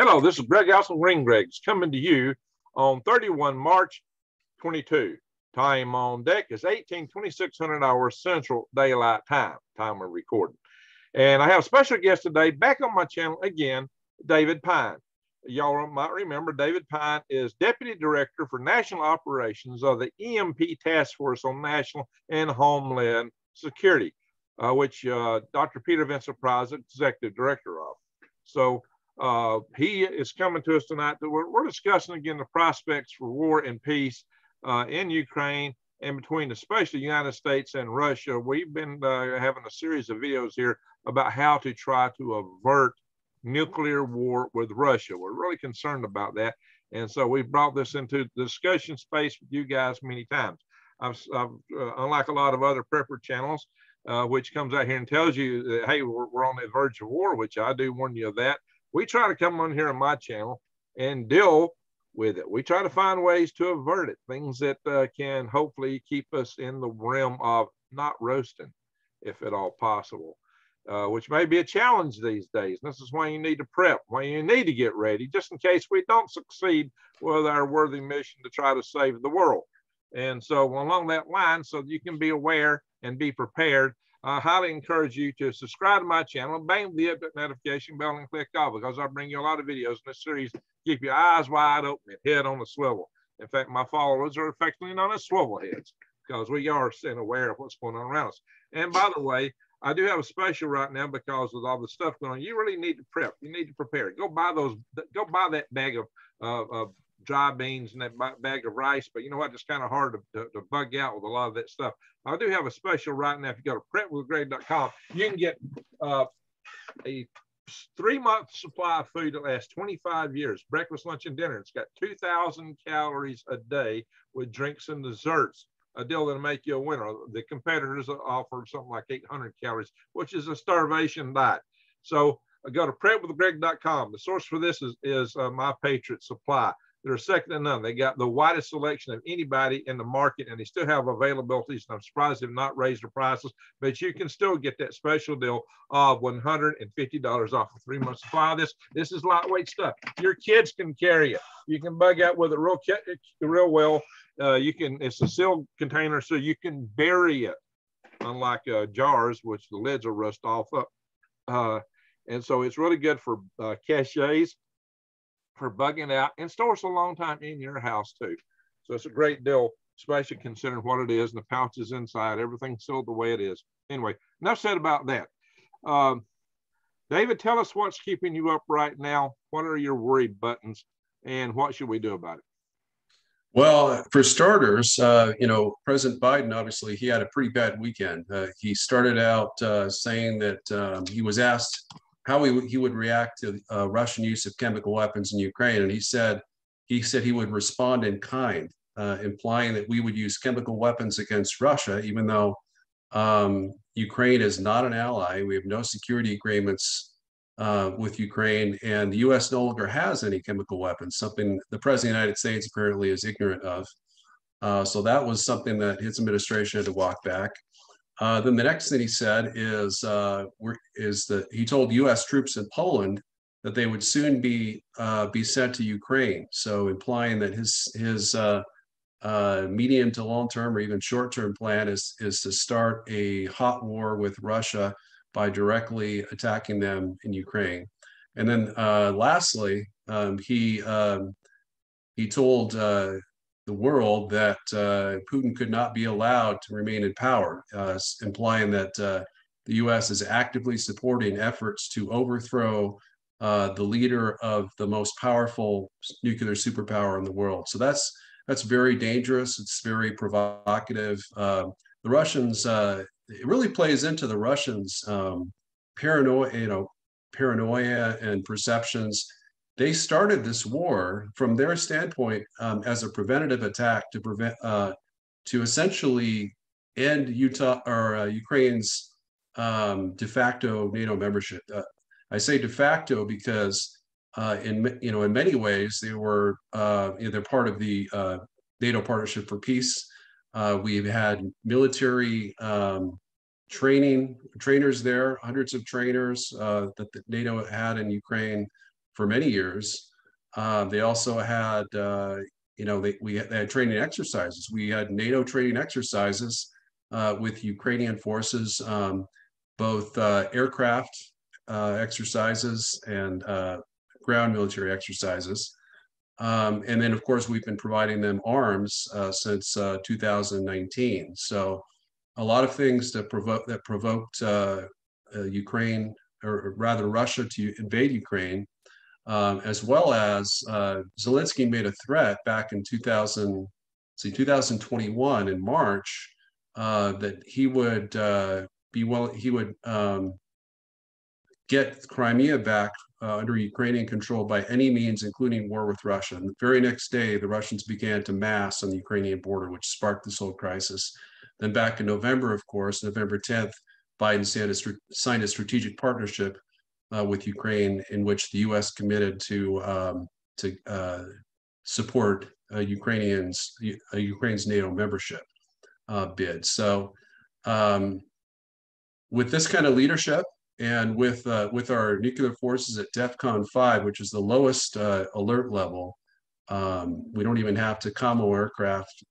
Hello, this is Greg Alson, Ring Greg's, coming to you on 31 March 22. Time on deck is 2600 hours Central Daylight Time we're recording. And I have a special guest today back on my channel again, David Pyne. Y'all might remember David Pyne is Deputy Director for National Operations of the EMP Task Force on National and Homeland Security, which Dr. Peter Vincent Price is Executive Director of. So he is coming to us tonight. We're discussing again the prospects for war and peace in Ukraine and between especially the United States and Russia. We've been having a series of videos here about how to try to avert nuclear war with Russia. We're really concerned about that. And so we brought this into the discussion space with you guys many times. Unlike a lot of other prepper channels, which comes out here and tells you that, hey, we're on the verge of war, which I do warn you of that. We try to come on here on my channel and deal with it. We try to find ways to avert it, things that can hopefully keep us in the realm of not roasting, if at all possible, which may be a challenge these days. And this is why you need to prep, why you need to get ready, just in case we don't succeed with our worthy mission to try to save the world. And so along that line, so you can be aware and be prepared, I highly encourage you to subscribe to my channel, bang the notification bell and click all, because I bring you a lot of videos in this series. Keep your eyes wide open and head on the swivel. In fact, my followers are affectionately known as swivel heads because we are staying aware of what's going on around us. And by the way, I do have a special right now because of all the stuff going on. You really need to prep. You need to prepare. Go buy that bag of dry beans and that bag of rice. But you know what? It's kind of hard to bug out with a lot of that stuff. I do have a special right now. If you go to prepwithgreg.com, you can get a 3-month supply of food that lasts 25 years, breakfast, lunch, and dinner. It's got 2,000 calories a day with drinks and desserts, a deal that'll make you a winner. The competitors offer something like 800 calories, which is a starvation diet. So go to prepwithgreg.com. The source for this is My Patriot Supply. They're second to none. They got the widest selection of anybody in the market, and they still have availabilities. And I'm surprised they've not raised the prices, but you can still get that special deal of $150 off a 3-month supply of this. This is lightweight stuff. Your kids can carry it. You can bug out with it real well. It's a sealed container, so you can bury it, unlike jars, which the lids will rust off up. And so it's really good for caches, for bugging out, and stores a long time in your house too. So it's a great deal, especially considering what it is and the pouches inside, everything sealed the way it is. Anyway, enough said about that. David, tell us what's keeping you up right now. What are your worry buttons, and what should we do about it? Well, for starters, President Biden, obviously, he had a pretty bad weekend. He started out saying that he was asked how he would react to Russian use of chemical weapons in Ukraine, and he said he would respond in kind, implying that we would use chemical weapons against Russia, even though Ukraine is not an ally. We have no security agreements with Ukraine, and the U.S. no longer has any chemical weapons, something the President of the United States apparently is ignorant of. So that was something that his administration had to walk back. Then the next thing he said is that he told U.S. troops in Poland that they would soon be sent to Ukraine. So implying that his medium to long-term or even short-term plan is to start a hot war with Russia by directly attacking them in Ukraine. And then lastly, he told the world that Putin could not be allowed to remain in power, implying that the U.S. is actively supporting efforts to overthrow the leader of the most powerful nuclear superpower in the world. So that's very dangerous. It's very provocative. The Russians, it really plays into the Russians' paranoia and perceptions. They started this war from their standpoint as a preventative attack to essentially end Ukraine's de facto NATO membership. I say de facto because in many ways they were they're part of the NATO Partnership for Peace. We've had military trainers there, hundreds of trainers that NATO had in Ukraine for many years. They also had, they had training exercises. We had NATO training exercises with Ukrainian forces, both aircraft exercises and ground military exercises. And then, of course, we've been providing them arms since 2019. So a lot of things that provoked Ukraine, or rather Russia, to invade Ukraine, as well as Zelensky made a threat back in 2021 in March that he would get Crimea back under Ukrainian control by any means, including war with Russia. And the very next day, the Russians began to mass on the Ukrainian border, which sparked this whole crisis. Then back in November, of course, November 10th, Biden signed a strategic partnership with Ukraine, in which the U.S. committed to support Ukraine's NATO membership bid. So, with this kind of leadership, and with our nuclear forces at DEFCON 5, which is the lowest alert level, we don't even have to commo aircraft,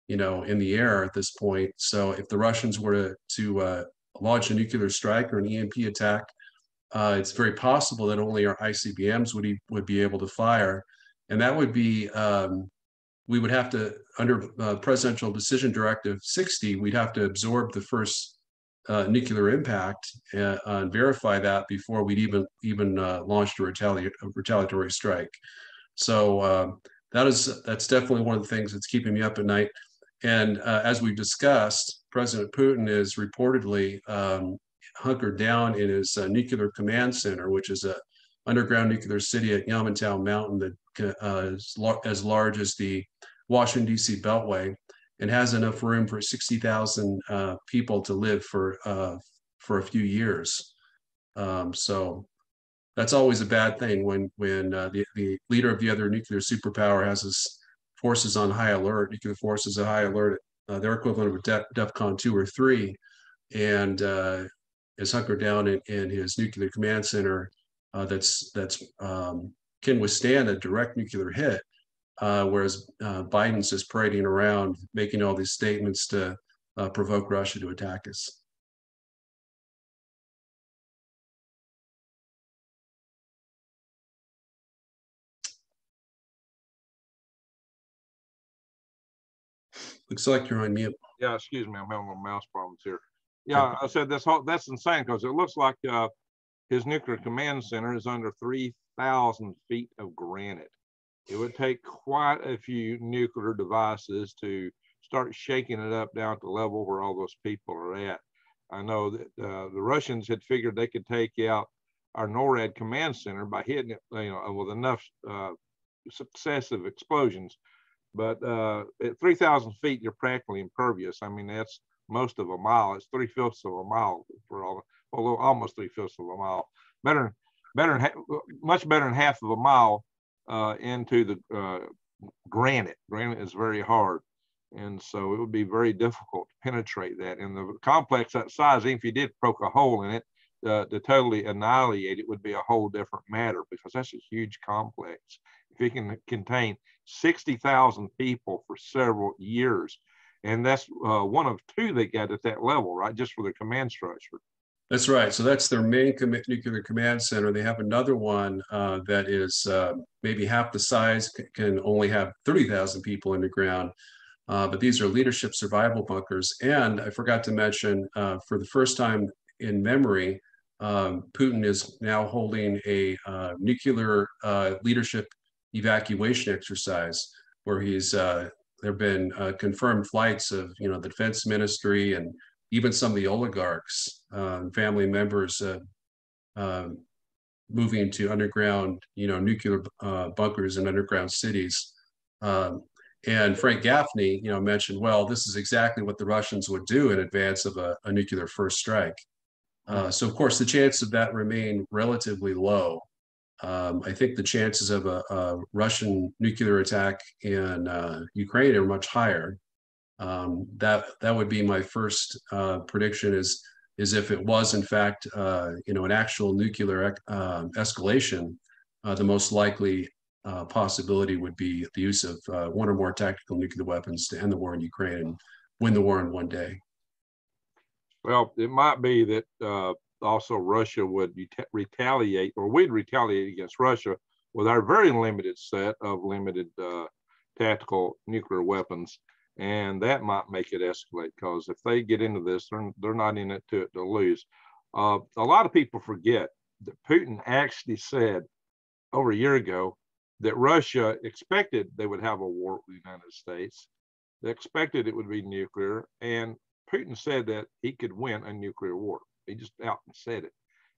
in the air at this point. So if the Russians were to launch a nuclear strike or an EMP attack, it's very possible that only our ICBMs would be able to fire, and that would be we would have to, under Presidential Decision Directive 60, we'd have to absorb the first nuclear impact and verify that before we'd even launched a retaliatory strike. So that's definitely one of the things that's keeping me up at night. And as we've discussed, President Putin is reportedly hunkered down in his nuclear command center, which is an underground nuclear city at Yamantau Mountain that is as large as the Washington, D.C. Beltway, and has enough room for 60,000 people to live for a few years. So that's always a bad thing when the leader of the other nuclear superpower has his forces on high alert, nuclear forces at high alert, their equivalent of DEFCON 2 or 3, and is hunkered down in his nuclear command center that's can withstand a direct nuclear hit. Whereas Biden's just parading around making all these statements to provoke Russia to attack us. Looks like you're on mute. Yeah, excuse me, I'm having a little mouse problems here. Yeah, I said that's insane, because it looks like his nuclear command center is under 3,000 feet of granite. It would take quite a few nuclear devices to start shaking it up down to the level where all those people are at. I know that the Russians had figured they could take out our NORAD command center by hitting it, with enough successive explosions. But at 3,000 feet, you're practically impervious. I mean, that's most of a mile. It's 3/5 of a mile although almost 3/5 of a mile. Much better than half of a mile into the granite. Granite is very hard, and so it would be very difficult to penetrate that. And the complex that size, even if you did poke a hole in it, to totally annihilate it would be a whole different matter, because that's a huge complex. If it can contain 60,000 people for several years, and that's one of two they got at that level, right? Just for the command structure. That's right. So that's their main nuclear command center. They have another one that is maybe half the size, can only have 30,000 people underground. But these are leadership survival bunkers. And I forgot to mention, for the first time in memory, Putin is now holding a nuclear leadership evacuation exercise, where there have been confirmed flights of the defense ministry and even some of the oligarchs, family members moving to underground, nuclear bunkers in underground cities. And Frank Gaffney, mentioned, well, this is exactly what the Russians would do in advance of a nuclear first strike. So, of course, the chances of that remain relatively low. I think the chances of a Russian nuclear attack in Ukraine are much higher. That would be my first prediction, is if it was in fact an actual nuclear escalation, the most likely possibility would be the use of one or more tactical nuclear weapons to end the war in Ukraine and win the war in one day. Well, it might be that also Russia would retaliate, or we'd retaliate against Russia with our very limited set of limited tactical nuclear weapons. And that might make it escalate, because if they get into this, they're not in it to lose. A lot of people forget that Putin actually said over a year ago that Russia expected they would have a war with the United States. They expected it would be nuclear, and Putin said that he could win a nuclear war. He just out and said it.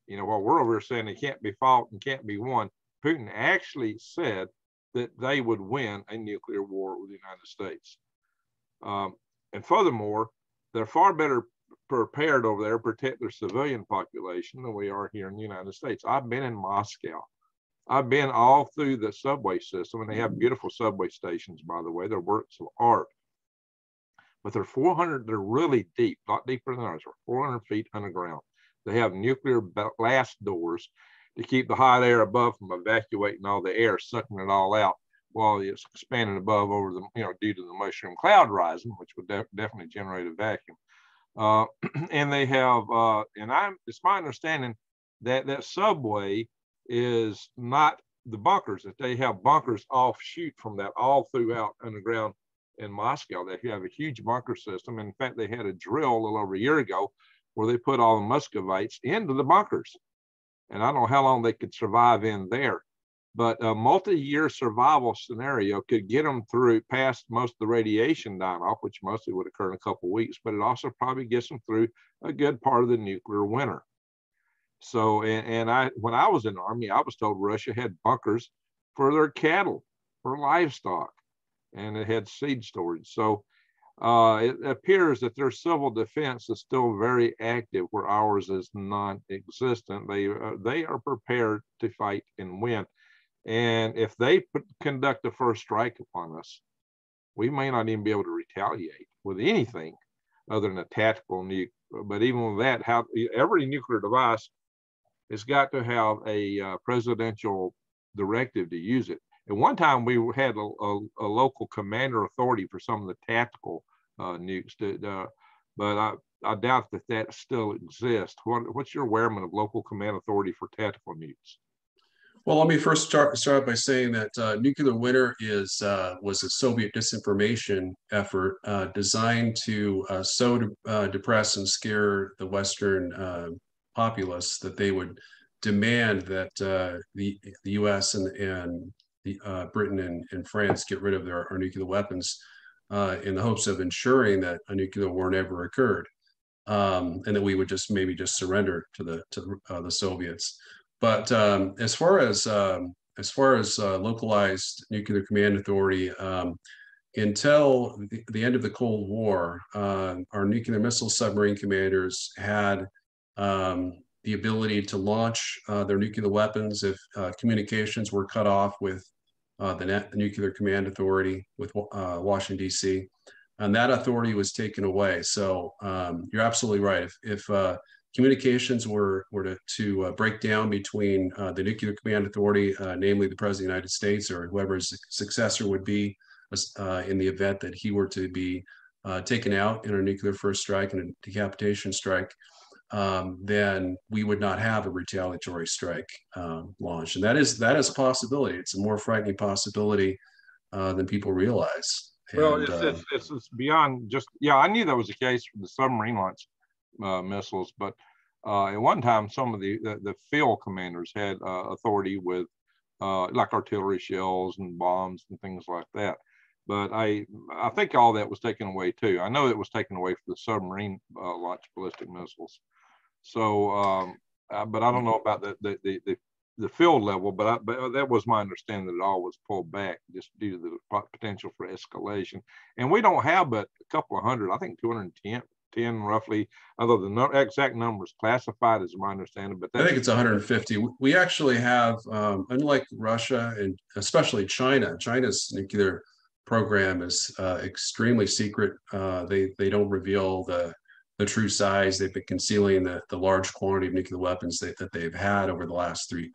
You know, while we're over here saying it can't be fought and can't be won, Putin actually said that they would win a nuclear war with the United States. And furthermore, they're far better prepared over there to protect their civilian population than we are here in the United States. I've been in Moscow. I've been all through the subway system, and they have beautiful subway stations, by the way. They're works of art. But they're 400, they're really deep, not deeper than ours. They're 400 feet underground. They have nuclear blast doors to keep the hot air above from evacuating all the air, sucking it all out while it's expanding above over the, due to the mushroom cloud rising, which would definitely generate a vacuum. And they have, it's my understanding that subway is not the bunkers, that they have bunkers offshoot from that all throughout underground in Moscow. They have a huge bunker system. In fact, they had a drill a little over a year ago where they put all the Muscovites into the bunkers. And I don't know how long they could survive in there, but a multi-year survival scenario could get them through past most of the radiation dying off, which mostly would occur in a couple of weeks, but it also probably gets them through a good part of the nuclear winter. So, when I was in the Army, I was told Russia had bunkers for their cattle, for livestock, and it had seed storage. So it appears that their civil defense is still very active, where ours is non-existent. They are prepared to fight and win. And if they conduct a first strike upon us, we may not even be able to retaliate with anything other than a tactical nuke. But even with that, every nuclear device has got to have a presidential directive to use it. At one time, we had a local commander authority for some of the tactical nukes, but I doubt that still exists. What's your awareness of local command authority for tactical nukes? Well, let me first start by saying that Nuclear Winter was a Soviet disinformation effort designed to depress and scare the Western populace, that they would demand that the U.S. and Britain and France get rid of our nuclear weapons in the hopes of ensuring that a nuclear war never occurred, and that we would maybe just surrender to the Soviets. But as far as localized nuclear command authority, until the end of the Cold War, our nuclear missile submarine commanders had the ability to launch their nuclear weapons if communications were cut off with the Nuclear Command Authority with Washington, D.C., and that authority was taken away. So you're absolutely right. If communications were to break down between the Nuclear Command Authority, namely the President of the United States or whoever his successor would be, in the event that he were to be taken out in a nuclear first strike and a decapitation strike, then we would not have a retaliatory strike launched. And that is a possibility. It's a more frightening possibility than people realize. Well, it's beyond just, I knew that was the case for the submarine launch missiles, but at one time, some of the field commanders had authority with like artillery shells and bombs and things like that. But I think all that was taken away too. I know it was taken away for the submarine launch ballistic missiles. So, but I don't know about the field level. But that was my understanding, that it all was pulled back just due to the potential for escalation. And we don't have but a couple of hundred. I think 210 roughly. Although the exact number is classified, as my understanding. But I think it's 150. We actually have, unlike Russia and especially China's nuclear program is extremely secret. They don't reveal the true size. They've been concealing the large quantity of nuclear weapons that they've had over the last three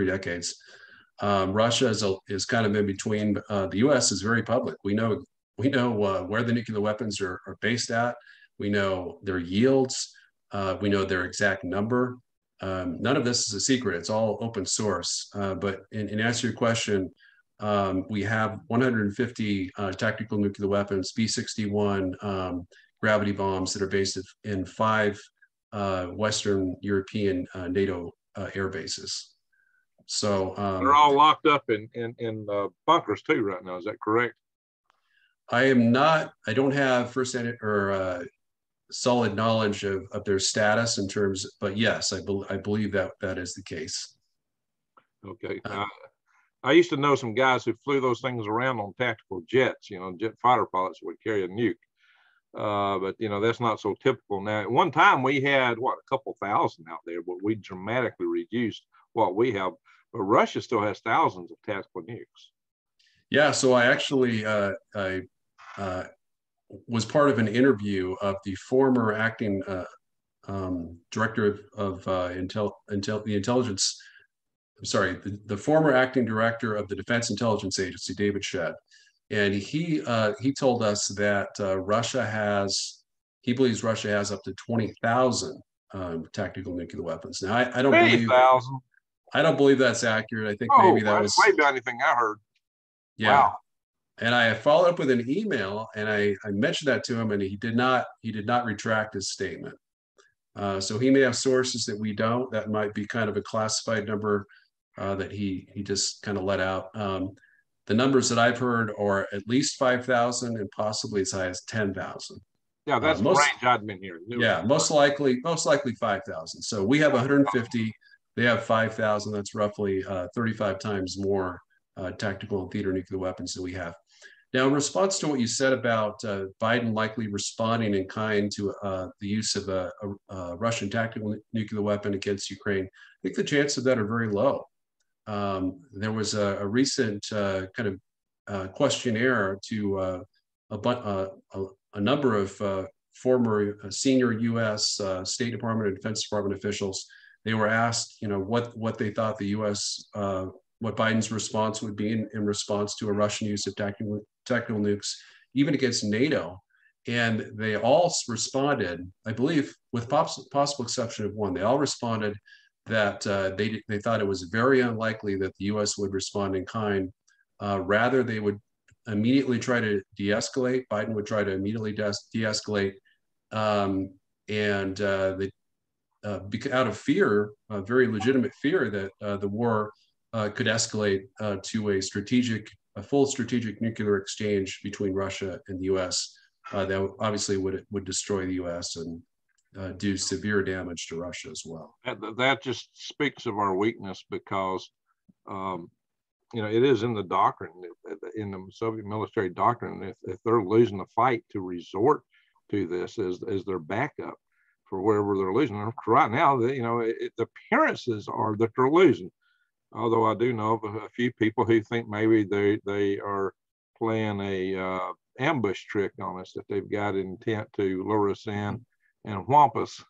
decades. Russia is kind of in between. The U.S. is very public. We know where the nuclear weapons are based at. We know their yields. We know their exact number. None of this is a secret. It's all open source. But in answer to your question, we have 150 tactical nuclear weapons, B-61 gravity bombs that are based in 5 Western European NATO air bases. So they're all locked up in bunkers too right now. Is that correct? I don't have firsthand or solid knowledge of their status in terms, but yes, I believe that is the case. Okay. I used to know some guys who flew those things around on tactical jets, jet fighter pilots would carry a nuke. But that's not so typical now. At one time we had a couple thousand out there, but we dramatically reduced what we have. But Russia still has thousands of tactical nukes. Yeah, so I actually I was part of an interview of the former acting director of the intelligence. I'm sorry, the former acting director of the Defense Intelligence Agency, David Shedd, and he told us that he believes Russia has up to 20,000 tactical nuclear weapons. Now I don't 20,000. I don't believe that's accurate. I think maybe that was way beyond anything I heard. Yeah. Wow. And I followed up with an email, and I mentioned that to him, and he did not retract his statement. So he may have sources that we don't. That might be kind of a classified number that he just kind of let out. The numbers that I've heard are at least 5,000 and possibly as high as 10,000. Yeah, that's the range I've been hearing. Yeah, most likely 5,000. So we have 150. They have 5,000. That's roughly 35 times more tactical and theater nuclear weapons than we have. Now, in response to what you said about Biden likely responding in kind to the use of a Russian tactical nuclear weapon against Ukraine, I think the chances of that are very low. There was a recent kind of questionnaire to a number of former senior U.S. State Department and Defense Department officials. They were asked, what they thought the U.S. What Biden's response would be in response to a Russian use of tactical nukes, even against NATO. And they all responded, I believe, with possible exception of one, they all responded that they thought it was very unlikely that the U.S. would respond in kind. Rather, they would immediately try to de-escalate. Biden would try to immediately de-escalate. Out of fear, a very legitimate fear that the war could escalate to a full strategic nuclear exchange between Russia and the U.S. That obviously would destroy the U.S. and do severe damage to Russia as well. That just speaks of our weakness because, it is in the doctrine, in the Soviet military doctrine, if they're losing the fight, to resort to this as their backup for wherever they're losing. Right now, the appearances are that they're losing. Although I do know of a few people who think maybe they are playing a ambush trick on us, that they've got intent to lure us in and whomp us.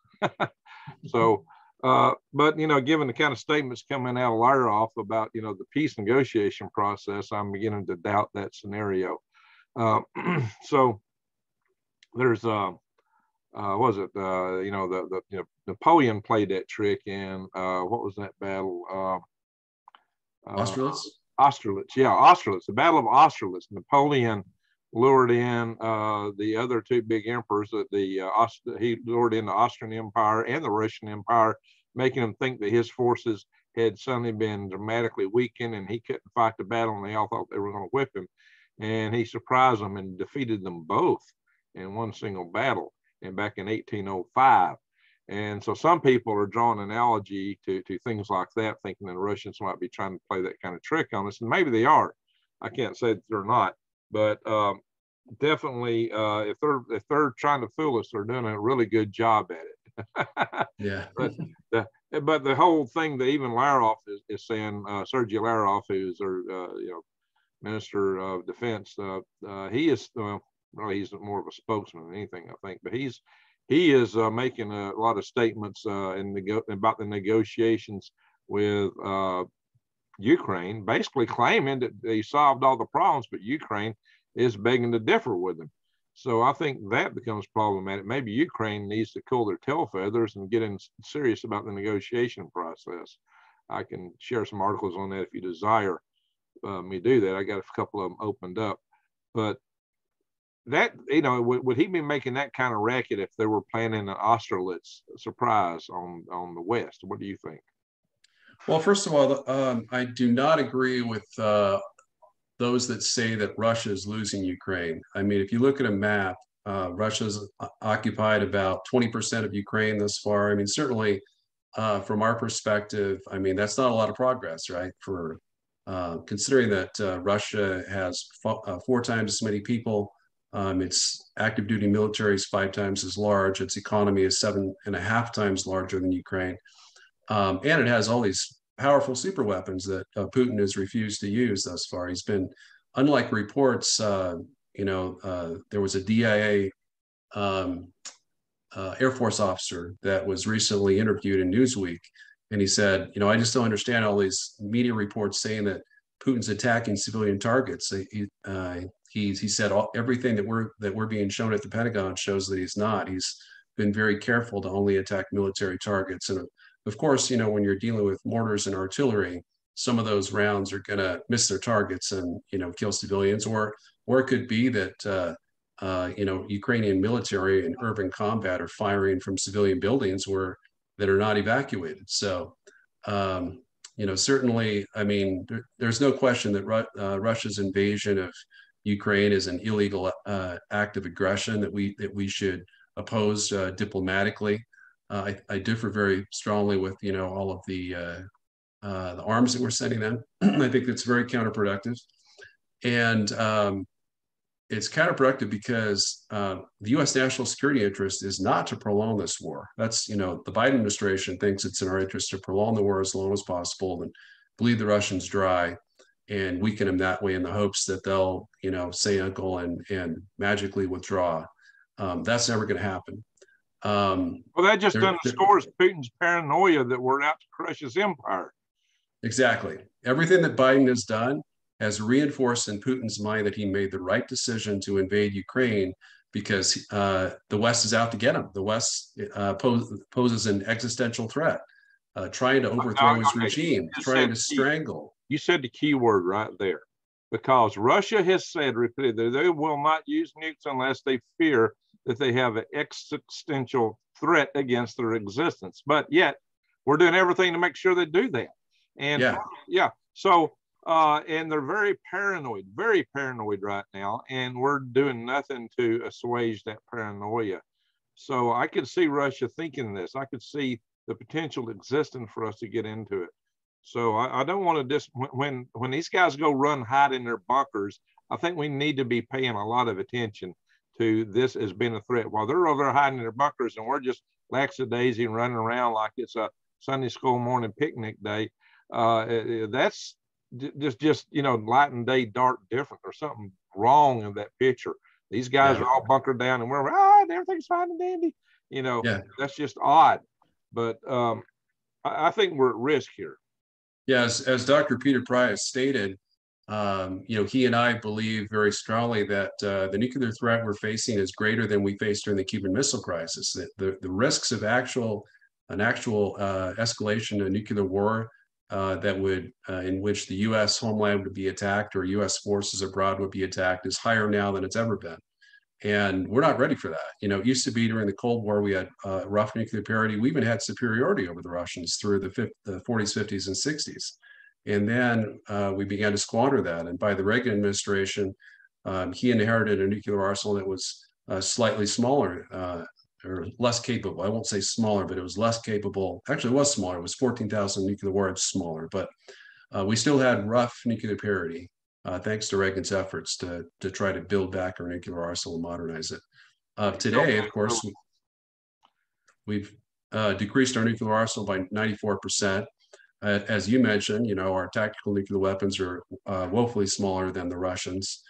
So, but given the kind of statements coming out of Lavrov about the peace negotiation process, I'm beginning to doubt that scenario. So there's Napoleon played that trick in what was that battle? Austerlitz? Austerlitz, yeah, Austerlitz, the Battle of Austerlitz. Napoleon lured in the other two big emperors, he lured in the Austrian Empire and the Russian Empire, making them think that his forces had suddenly been dramatically weakened and he couldn't fight the battle, and they all thought they were going to whip him. And he surprised them and defeated them both in one single battle, and back in 1805. And so some people are drawing an analogy to things like that, thinking that the Russians might be trying to play that kind of trick on us. And maybe they are. I can't say that they're not. But definitely, if they're trying to fool us, they're doing a really good job at it. Yeah. But the whole thing that even Lavrov is saying, Sergei Lavrov, who's our Minister of Defense, he is he's more of a spokesman than anything, I think. But he is making a lot of statements about the negotiations with Ukraine, basically claiming that they solved all the problems, but Ukraine is begging to differ with them. So I think that becomes problematic. Maybe Ukraine needs to cool their tail feathers and get in serious about the negotiation process. I can share some articles on that if you desire me to do that. I got a couple of them opened up, but that, would he be making that kind of racket if they were planning an Austerlitz surprise on the West? What do you think? Well, first of all, I do not agree with those that say that Russia is losing Ukraine. I mean, if you look at a map, Russia's occupied about 20% of Ukraine thus far. I mean, certainly from our perspective, I mean, that's not a lot of progress, right? For considering that Russia has 4 times as many people, its active duty military is 5 times as large, its economy is 7.5 times larger than Ukraine. And it has all these powerful super weapons that Putin has refused to use thus far. He's been, unlike reports, there was a DIA Air Force officer that was recently interviewed in Newsweek, and he said, I just don't understand all these media reports saying that Putin's attacking civilian targets. He said everything that we're being shown at the Pentagon shows that he's not. He's been very careful to only attack military targets. And of course, when you're dealing with mortars and artillery, some of those rounds are going to miss their targets and, kill civilians, or it could be that, Ukrainian military and urban combat are firing from civilian buildings that are not evacuated. So, certainly, I mean, there's no question that Russia's invasion of Ukraine is an illegal act of aggression that we should oppose diplomatically. I differ very strongly with all of the arms that we're sending them. I think it's very counterproductive, and it's counterproductive because the U.S. national security interest is not to prolong this war. That's the Biden administration thinks it's in our interest to prolong the war as long as possible and bleed the Russians dry and weaken them that way in the hopes that they'll say uncle and magically withdraw. That's never going to happen. Well, that just underscores Putin's paranoia that we're out to crush his empire. Exactly. Everything that Biden has done has reinforced in Putin's mind that he made the right decision to invade Ukraine because the West is out to get him. The West poses an existential threat, trying to overthrow his regime, trying to strangle. You said the key word right there, because Russia has said repeatedly that they will not use nukes unless they fear that they have an existential threat against their existence. But yet we're doing everything to make sure they do that. And so and they're very paranoid right now, and we're doing nothing to assuage that paranoia. So I could see Russia thinking this. I could see the potential existing for us to get into it. So I don't want to when these guys go run hide in their bunkers, I think we need to be paying a lot of attention to this as being a threat. While they're over there hiding in their bunkers and we're just lackadaisy and running around like it's a Sunday school morning picnic day, that's just light and day dark different. There's something wrong in that picture. These guys are all bunkered down and we're everything's fine and dandy. That's just odd. But I think we're at risk here. Yes, as Dr. Peter Price stated, he and I believe very strongly that the nuclear threat we're facing is greater than we faced during the Cuban Missile Crisis. The risks of an actual escalation of nuclear war that would in which the U.S. homeland would be attacked or U.S. forces abroad would be attacked is higher now than it's ever been. And we're not ready for that. It used to be during the Cold War, we had rough nuclear parity. We even had superiority over the Russians through the 40s, 50s, and 60s. And then we began to squander that. And by the Reagan administration, he inherited a nuclear arsenal that was slightly smaller or less capable. I won't say smaller, but it was less capable. Actually, it was smaller. It was 14,000 nuclear warheads smaller. But we still had rough nuclear parity. Thanks to Reagan's efforts to try to build back our nuclear arsenal and modernize it. Today, of course, we've decreased our nuclear arsenal by 94%. As you mentioned, our tactical nuclear weapons are woefully smaller than the Russians.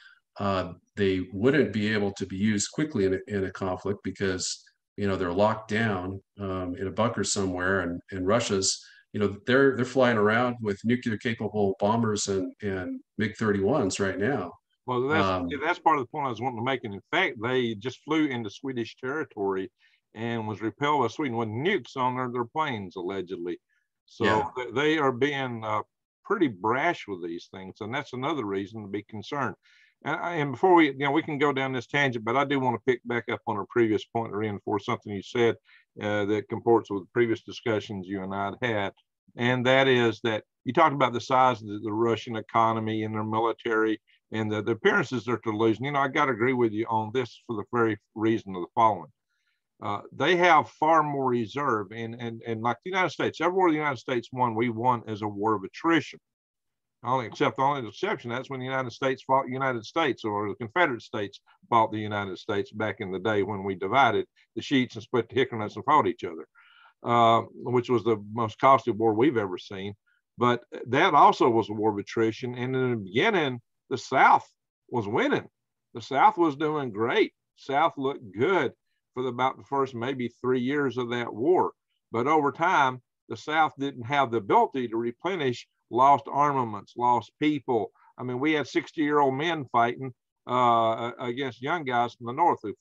They wouldn't be able to be used quickly in a conflict because, they're locked down in a bunker somewhere, and Russia's they're flying around with nuclear capable bombers and MiG-31s right now. Well, that's part of the point I was wanting to make. And in fact, they just flew into Swedish territory and was repelled by Sweden with nukes on their planes, allegedly. So yeah. They are being pretty brash with these things, and that's another reason to be concerned. And before we can go down this tangent, but I do want to pick back up on our previous point and reinforce something you said that comports with previous discussions you and I had. And that is that you talked about the size of the Russian economy and their military and the appearances they're to lose. And, I got to agree with you on this for the very reason of the following. They have far more reserve. And like the United States, every war the United States won, we won as a war of attrition. The only exception, that's when the United States fought United States, or the Confederate States fought the United States back in the day when we divided the sheets and split the hickory and fought each other, which was the most costly war we've ever seen. But that also was a war of attrition. And in the beginning, the South was winning. The South was doing great. South looked good for about the first maybe 3 years of that war. But over time, the South didn't have the ability to replenish lost armaments, lost people. I mean, we had 60-year-old men fighting against young guys from the North. The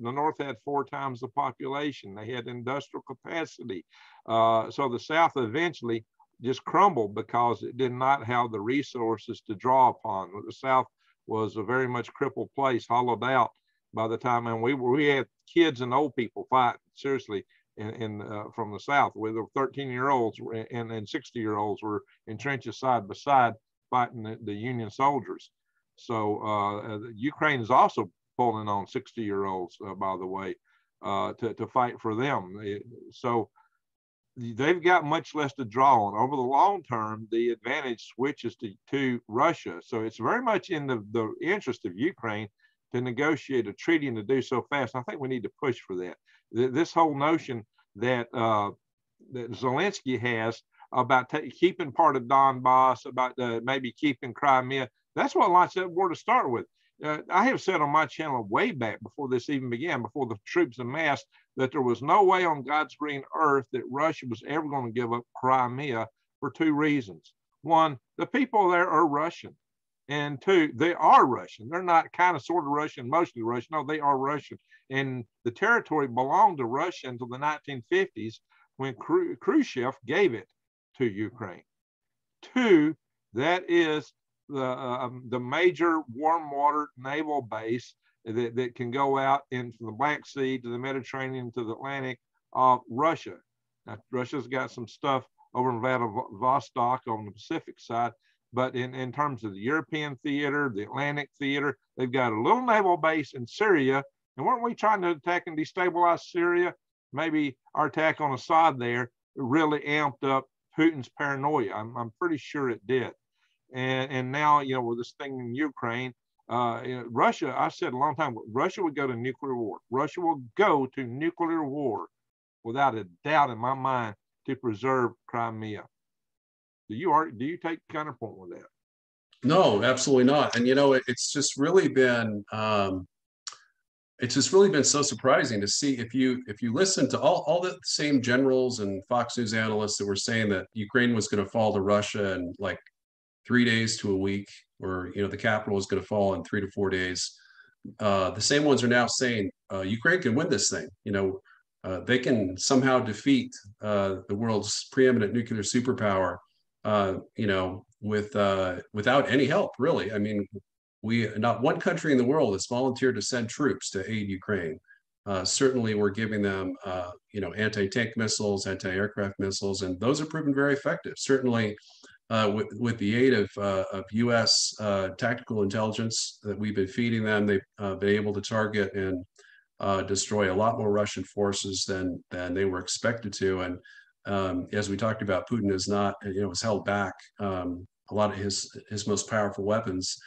North had 4 times the population. They had industrial capacity. So the South eventually just crumbled because it did not have the resources to draw upon. The South was a very much crippled place, hollowed out by the time, and we had kids and old people fighting seriously from the South, where the 13-year-olds and 60-year-olds were in trenches side by side fighting the Union soldiers. So Ukraine is also pulling on 60-year-olds, by the way, to fight for them. So they've got much less to draw on. Over the long term, the advantage switches to Russia. So it's very much in the interest of Ukraine to negotiate a treaty and to do so fast. I think we need to push for that. This whole notion that that Zelensky has about keeping part of Donbass, about maybe keeping Crimea, that's what launched that war to start with. I have said on my channel way back before this even began, before the troops amassed, that there was no way on God's green earth that Russia was ever going to give up Crimea for 2 reasons. One, the people there are Russian. And 2, they are Russian. They're not kind of sort of Russian, mostly Russian. No, they are Russian. And the territory belonged to Russia until the 1950s when Khrushchev gave it to Ukraine. 2, that is the major warm water naval base that can go out into the Black Sea to the Mediterranean to the Atlantic of Russia. Now, Russia's got some stuff over in Vladivostok on the Pacific side. But in terms of the European theater, the Atlantic theater, they've got a little naval base in Syria. And weren't we trying to attack and destabilize Syria? Maybe our attack on Assad there really amped up Putin's paranoia. I'm pretty sure it did. And now, with this thing in Ukraine, Russia, I said a long time ago, Russia would go to nuclear war. Russia will go to nuclear war without a doubt in my mind to preserve Crimea. Do you take counterpoint with that? No, absolutely not. And it's just really been so surprising to see if you listen to all the same generals and Fox News analysts that were saying that Ukraine was going to fall to Russia in like 3 days to a week, or the capital was going to fall in 3 to 4 days. The same ones are now saying Ukraine can win this thing. They can somehow defeat the world's preeminent nuclear superpower. Without any help, really. I mean, not one country in the world has volunteered to send troops to aid Ukraine. Certainly, we're giving them, anti-tank missiles, anti-aircraft missiles, and those have proven very effective. Certainly, with the aid of U.S. tactical intelligence that we've been feeding them, they've been able to target and destroy a lot more Russian forces than they were expected to. And as we talked about, Putin is not, has held back a lot of his most powerful weapons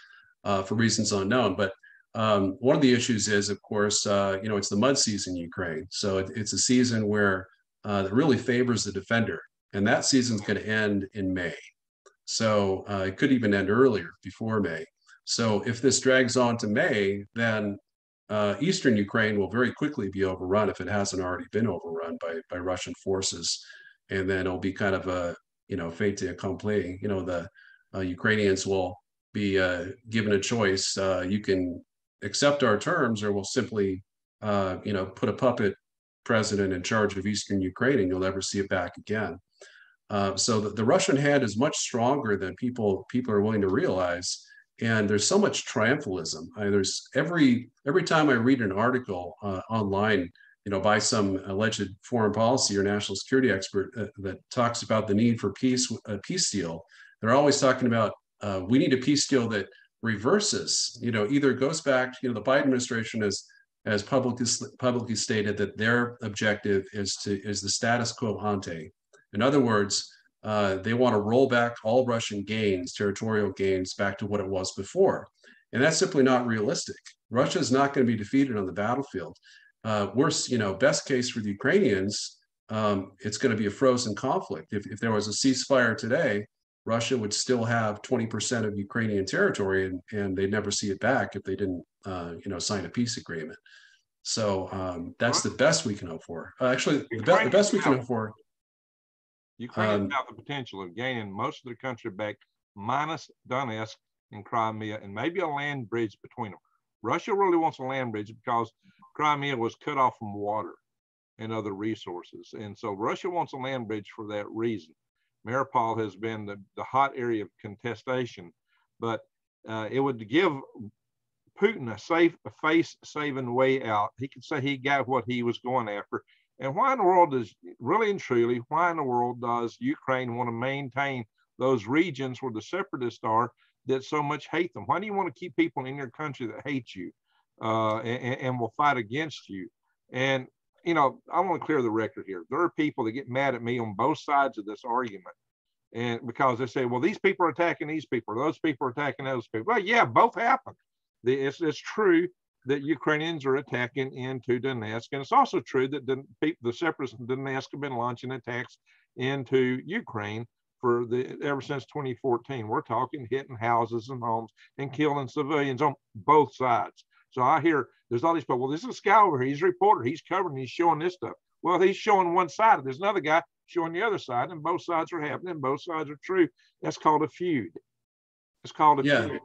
for reasons unknown. But one of the issues is, of course, it's the mud season in Ukraine. So it's a season where it really favors the defender. And that season's going to end in May. So it could even end earlier, before May. So if this drags on to May, then Eastern Ukraine will very quickly be overrun, if it hasn't already been overrun by Russian forces. and then it'll be kind of a, fait accompli. The Ukrainians will be given a choice. You can accept our terms, or we'll simply, put a puppet president in charge of Eastern Ukraine, and you'll never see it back again. So the Russian hand is much stronger than people are willing to realize. And there's so much triumphalism. There's every time I read an article online, by some alleged foreign policy or national security expert that talks about the need for peace deal, they're always talking about we need a peace deal that reverses. Either goes back. The Biden administration has publicly stated that their objective is the status quo ante. In other words, they want to roll back all Russian gains, territorial gains, back to what it was before. And that's simply not realistic. Russia is not going to be defeated on the battlefield. Worse, best case for the Ukrainians, it's going to be a frozen conflict. If there was a ceasefire today, Russia would still have 20% of Ukrainian territory, and they'd never see it back if they didn't, sign a peace agreement. So that's the best we can hope for. Actually, the best we can hope for. Ukraine have the potential of gaining most of their country back, minus Donetsk and Crimea, and maybe a land bridge between them. Russia really wants a land bridge because Crimea was cut off from water and other resources. And so Russia wants a land bridge for that reason. Mariupol has been the hot area of contestation, but it would give Putin a face-saving way out. He could say he got what he was going after. And why in the world does, really and truly, why in the world does Ukraine want to maintain those regions where the separatists are that so much hate them? Why do you want to keep people in your country that hate you and will fight against you? And, I want to clear the record here. There are people that get mad at me on both sides of this argument. And because they say, well, these people are attacking these people, or those people are attacking those people. Well, yeah, both happen. It's true that Ukrainians are attacking into Donetsk. And it's also true that the separatists in Donetsk have been launching attacks into Ukraine ever since 2014. We're talking hitting houses and homes and killing civilians on both sides. So I hear there's all these people, well, this is a guy over here, he's a reporter, he's covering, he's showing this stuff. Well, he's showing one side, there's another guy showing the other side, and both sides are happening, both sides are true. That's called a feud. It's called a feud.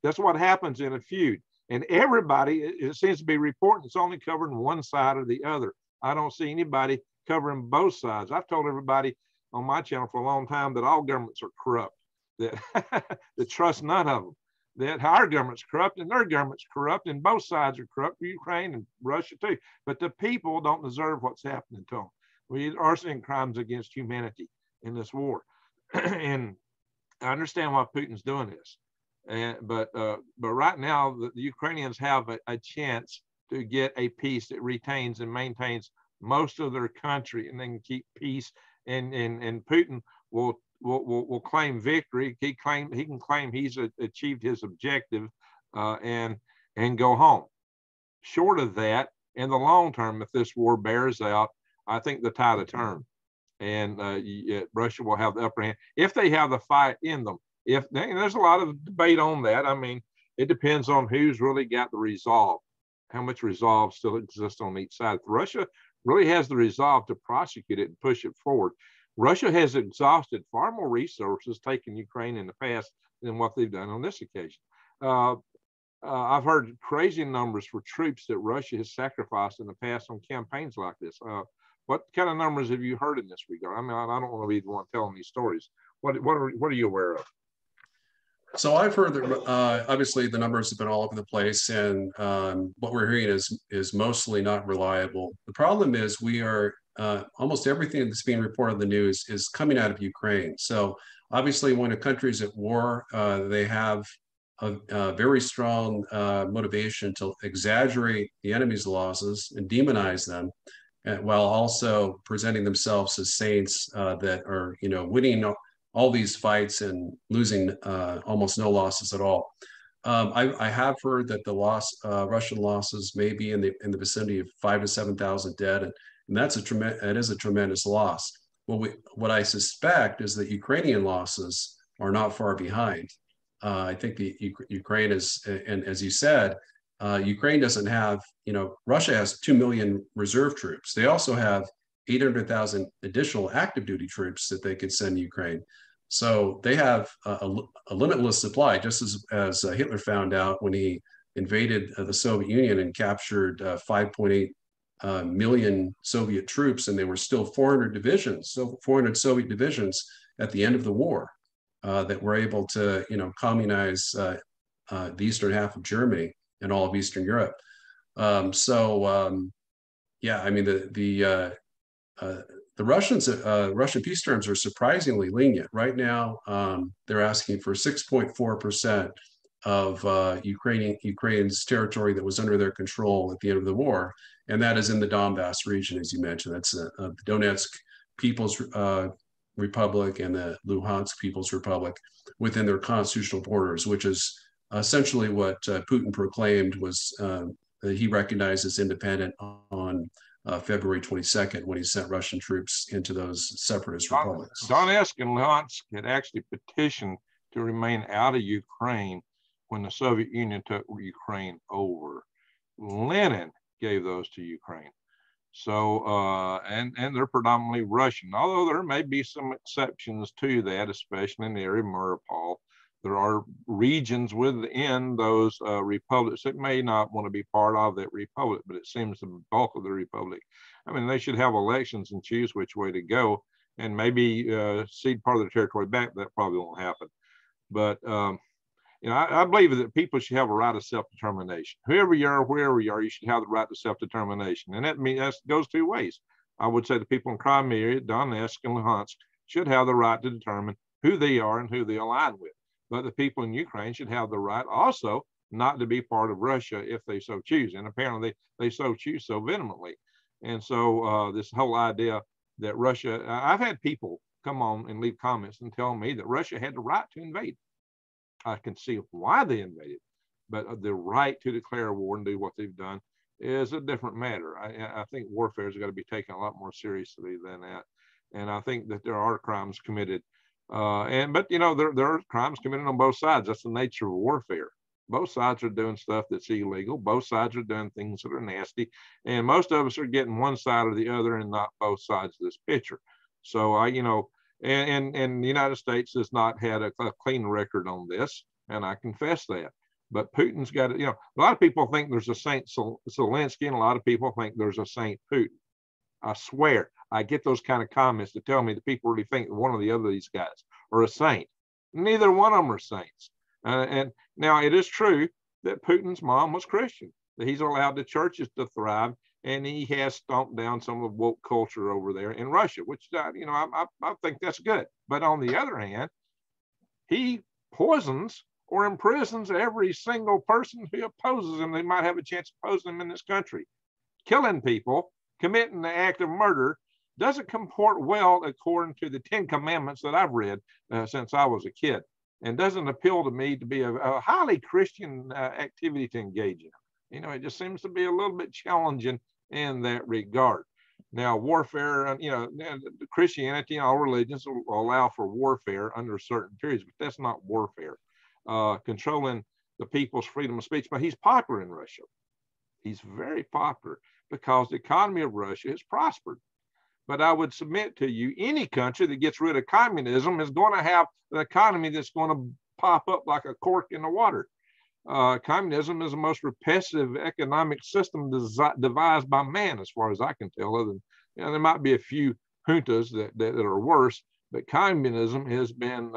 That's what happens in a feud. And everybody, it seems to be reporting, it's only covering one side or the other. I don't see anybody covering both sides. I've told everybody on my channel for a long time that all governments are corrupt, that trust none of them, that our government's corrupt and their government's corrupt, and both sides are corrupt, Ukraine and Russia too. But the people don't deserve what's happening to them. We are seeing crimes against humanity in this war. And I understand why Putin's doing this. But right now, the Ukrainians have a chance to get a peace that retains and maintains most of their country, and they can keep peace. And Putin will claim victory. He can claim he's achieved his objective, and go home. Short of that, in the long term, if this war bears out, I think the tide will turn, and Russia will have the upper hand if they have the fight in them. And there's a lot of debate on that. I mean, it depends on who's really got the resolve, how much resolve still exists on each side. If Russia really has the resolve to prosecute it and push it forward, Russia has exhausted far more resources taking Ukraine in the past than what they've done on this occasion. I've heard crazy numbers for troops that Russia has sacrificed in the past on campaigns like this. What kind of numbers have you heard in this regard? I mean, I don't want to be the one telling these stories. What are you aware of? So I've heard that obviously the numbers have been all over the place, and what we're hearing is mostly not reliable. The problem is we are almost everything that's being reported in the news is coming out of Ukraine. So obviously, when a country is at war, they have a very strong motivation to exaggerate the enemy's losses and demonize them, while also presenting themselves as saints that are, winning all these fights and losing almost no losses at all. I have heard that the Russian losses may be in the vicinity of 5,000 to 7,000 dead, and that is a tremendous loss. What I suspect is that Ukrainian losses are not far behind. I think the Ukraine is, and as you said, Ukraine doesn't have, Russia has 2 million reserve troops. They also have 800,000 additional active duty troops that they could send to Ukraine. So they have a limitless supply, just as Hitler found out when he invaded the Soviet Union and captured 5.8 million Soviet troops, and there were still 400 divisions, so 400 Soviet divisions at the end of the war that were able to, communize the eastern half of Germany and all of Eastern Europe. Yeah, I mean the Russian peace terms are surprisingly lenient. Right now, they're asking for 6.4% of Ukraine's territory that was under their control at the end of the war, and that is in the Donbass region, as you mentioned. That's the Donetsk People's Republic and the Luhansk People's Republic within their constitutional borders, which is essentially what Putin proclaimed was that he recognized as independent on February 22nd when he sent Russian troops into those separatist republics. Donetsk and Luhansk had actually petitioned to remain out of Ukraine when the Soviet Union took Ukraine over. Lenin gave those to Ukraine. So, and they're predominantly Russian, although there may be some exceptions to that, especially in the area of Mariupol. There are regions within those republics that may not want to be part of that republic, but it seems the bulk of the republic. I mean, they should have elections and choose which way to go, and maybe cede part of their territory back. That probably won't happen. But I believe that people should have a right of self-determination. Whoever you are, wherever you are, you should have the right to self-determination, and that goes two ways. I would say the people in Crimea, Donetsk, and Luhansk should have the right to determine who they are and who they align with. But the people in Ukraine should have the right also not to be part of Russia if they so choose. And apparently they so choose so vehemently. And so this whole idea that Russia, I've had people come on and leave comments and tell me that Russia had the right to invade. I can see why they invaded, but the right to declare war and do what they've done is a different matter. I think warfare has got to be taken a lot more seriously than that. And I think that there are crimes committed. But there are crimes committed on both sides. That's the nature of warfare. Both sides are doing stuff that's illegal. Both sides are doing things that are nasty. And most of us are getting one side or the other and not both sides of this picture. So and the United States has not had a clean record on this, and I confess that. But Putin's got it. A lot of people think there's a Saint Zelensky, and a lot of people think there's a Saint Putin. I swear, I get those kind of comments to tell me that people really think one or the other of these guys are a saint. Neither one of them are saints. And now it is true that Putin's mom was Christian, that he's allowed the churches to thrive, and he has stomped down some of the woke culture over there in Russia, which, I think that's good. But on the other hand, he poisons or imprisons every single person who opposes him. They might have a chance of opposing him in this country. Killing people, committing the act of murder doesn't comport well according to the 10 Commandments that I've read since I was a kid, and doesn't appeal to me to be a highly Christian activity to engage in. It just seems to be a little bit challenging in that regard. Now, warfare, Christianity and all religions will allow for warfare under certain periods, but that's not warfare. Controlling the people's freedom of speech, but he's popular in Russia. He's very popular because the economy of Russia has prospered. But I would submit to you, any country that gets rid of communism is going to have an economy that's going to pop up like a cork in the water. Communism is the most repressive economic system devised by man, as far as I can tell. Other than, there might be a few juntas that are worse, but communism has been,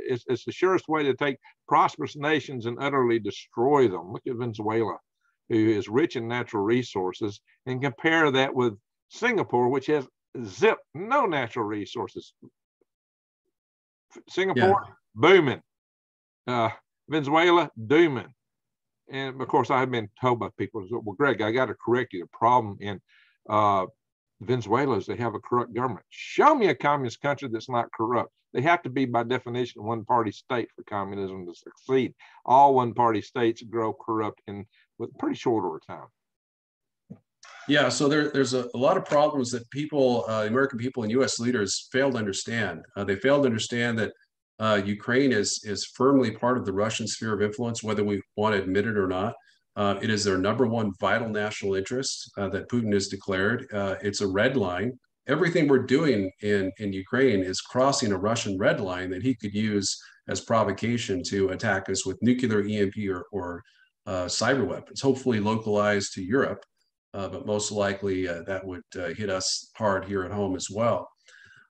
it's the surest way to take prosperous nations and utterly destroy them. Look at Venezuela, who is rich in natural resources, and compare that with Singapore, which has no natural resources. Singapore, booming. Venezuela, dooming. And of course, I've been told by people, well, Greg, I got to correct you. The problem in Venezuela is they have a corrupt government. Show me a communist country that's not corrupt. They have to be, by definition, a one-party state for communism to succeed. All one-party states grow corrupt in with pretty short order of time. Yeah, so there's a lot of problems that people, American people and U.S. leaders fail to understand. They fail to understand that Ukraine is firmly part of the Russian sphere of influence, whether we want to admit it or not. It is their #1 vital national interest that Putin has declared. It's a red line. Everything we're doing in Ukraine is crossing a Russian red line that he could use as provocation to attack us with nuclear, EMP, or cyber weapons, hopefully localized to Europe, but most likely that would hit us hard here at home as well.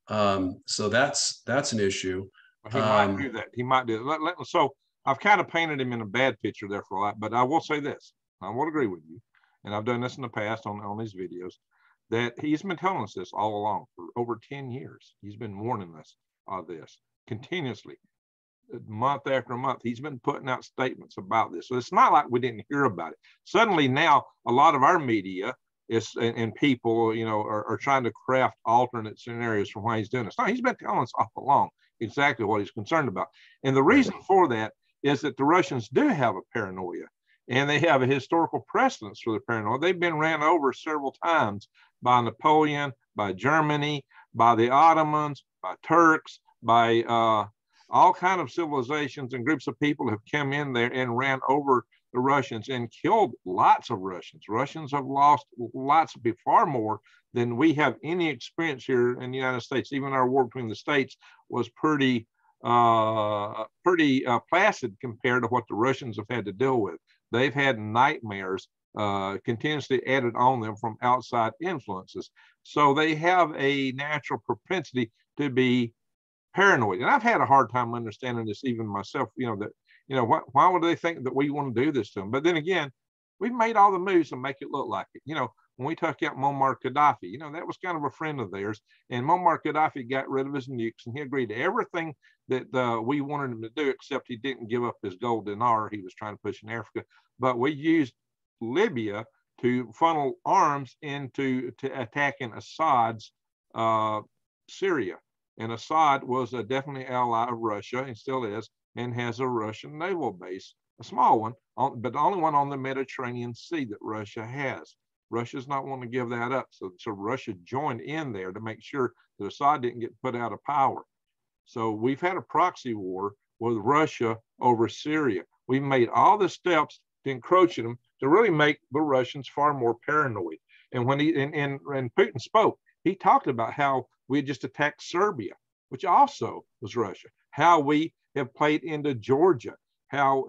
So that's an issue. He might do that. He might do that. So I've kind of painted him in a bad picture there for a lot, but I will say this. I will agree with you, and I've done this in the past on these videos, that he's been telling us this all along for over 10 years. He's been warning us of this continuously, month after month. He's been putting out statements about this. So it's not like we didn't hear about it. Suddenly now, a lot of our media and people, you know, are trying to craft alternate scenarios from why he's doing this. No, he's been telling us all along exactly what he's concerned about. And the reason for that is that the Russians do have a paranoia, and they have a historical precedence for the paranoia. They've been ran over several times by Napoleon, by Germany, by the Ottomans, by Turks, by all kinds of civilizations and groups of people have come in there and ran over the Russians and killed lots of Russians. Russians have lost lots, far more than we have any experience here in the United States. Even our war between the states was pretty placid compared to what the Russians have had to deal with. They've had nightmares continuously added on them from outside influences. So they have a natural propensity to be paranoid. And I've had a hard time understanding this even myself, you know, that, you know, why would they think that we want to do this to them? But then again, we've made all the moves to make it look like it. You know, when we took out Muammar Gaddafi, you know, that was kind of a friend of theirs. And Muammar Gaddafi got rid of his nukes, and he agreed to everything that we wanted him to do, except he didn't give up his gold dinar he was trying to push in Africa. But we used Libya to funnel arms into attacking Assad's Syria. And Assad was a definitely ally of Russia, and still is, and has a Russian naval base, a small one, but the only one on the Mediterranean Sea that Russia has. Russia's not wanting to give that up. So Russia joined in there to make sure that Assad didn't get put out of power. So we've had a proxy war with Russia over Syria. We've made all the steps to encroach them to really make the Russians far more paranoid. And when and Putin spoke, he talked about how we had just attacked Serbia, which also was Russia, how we have played into Georgia, how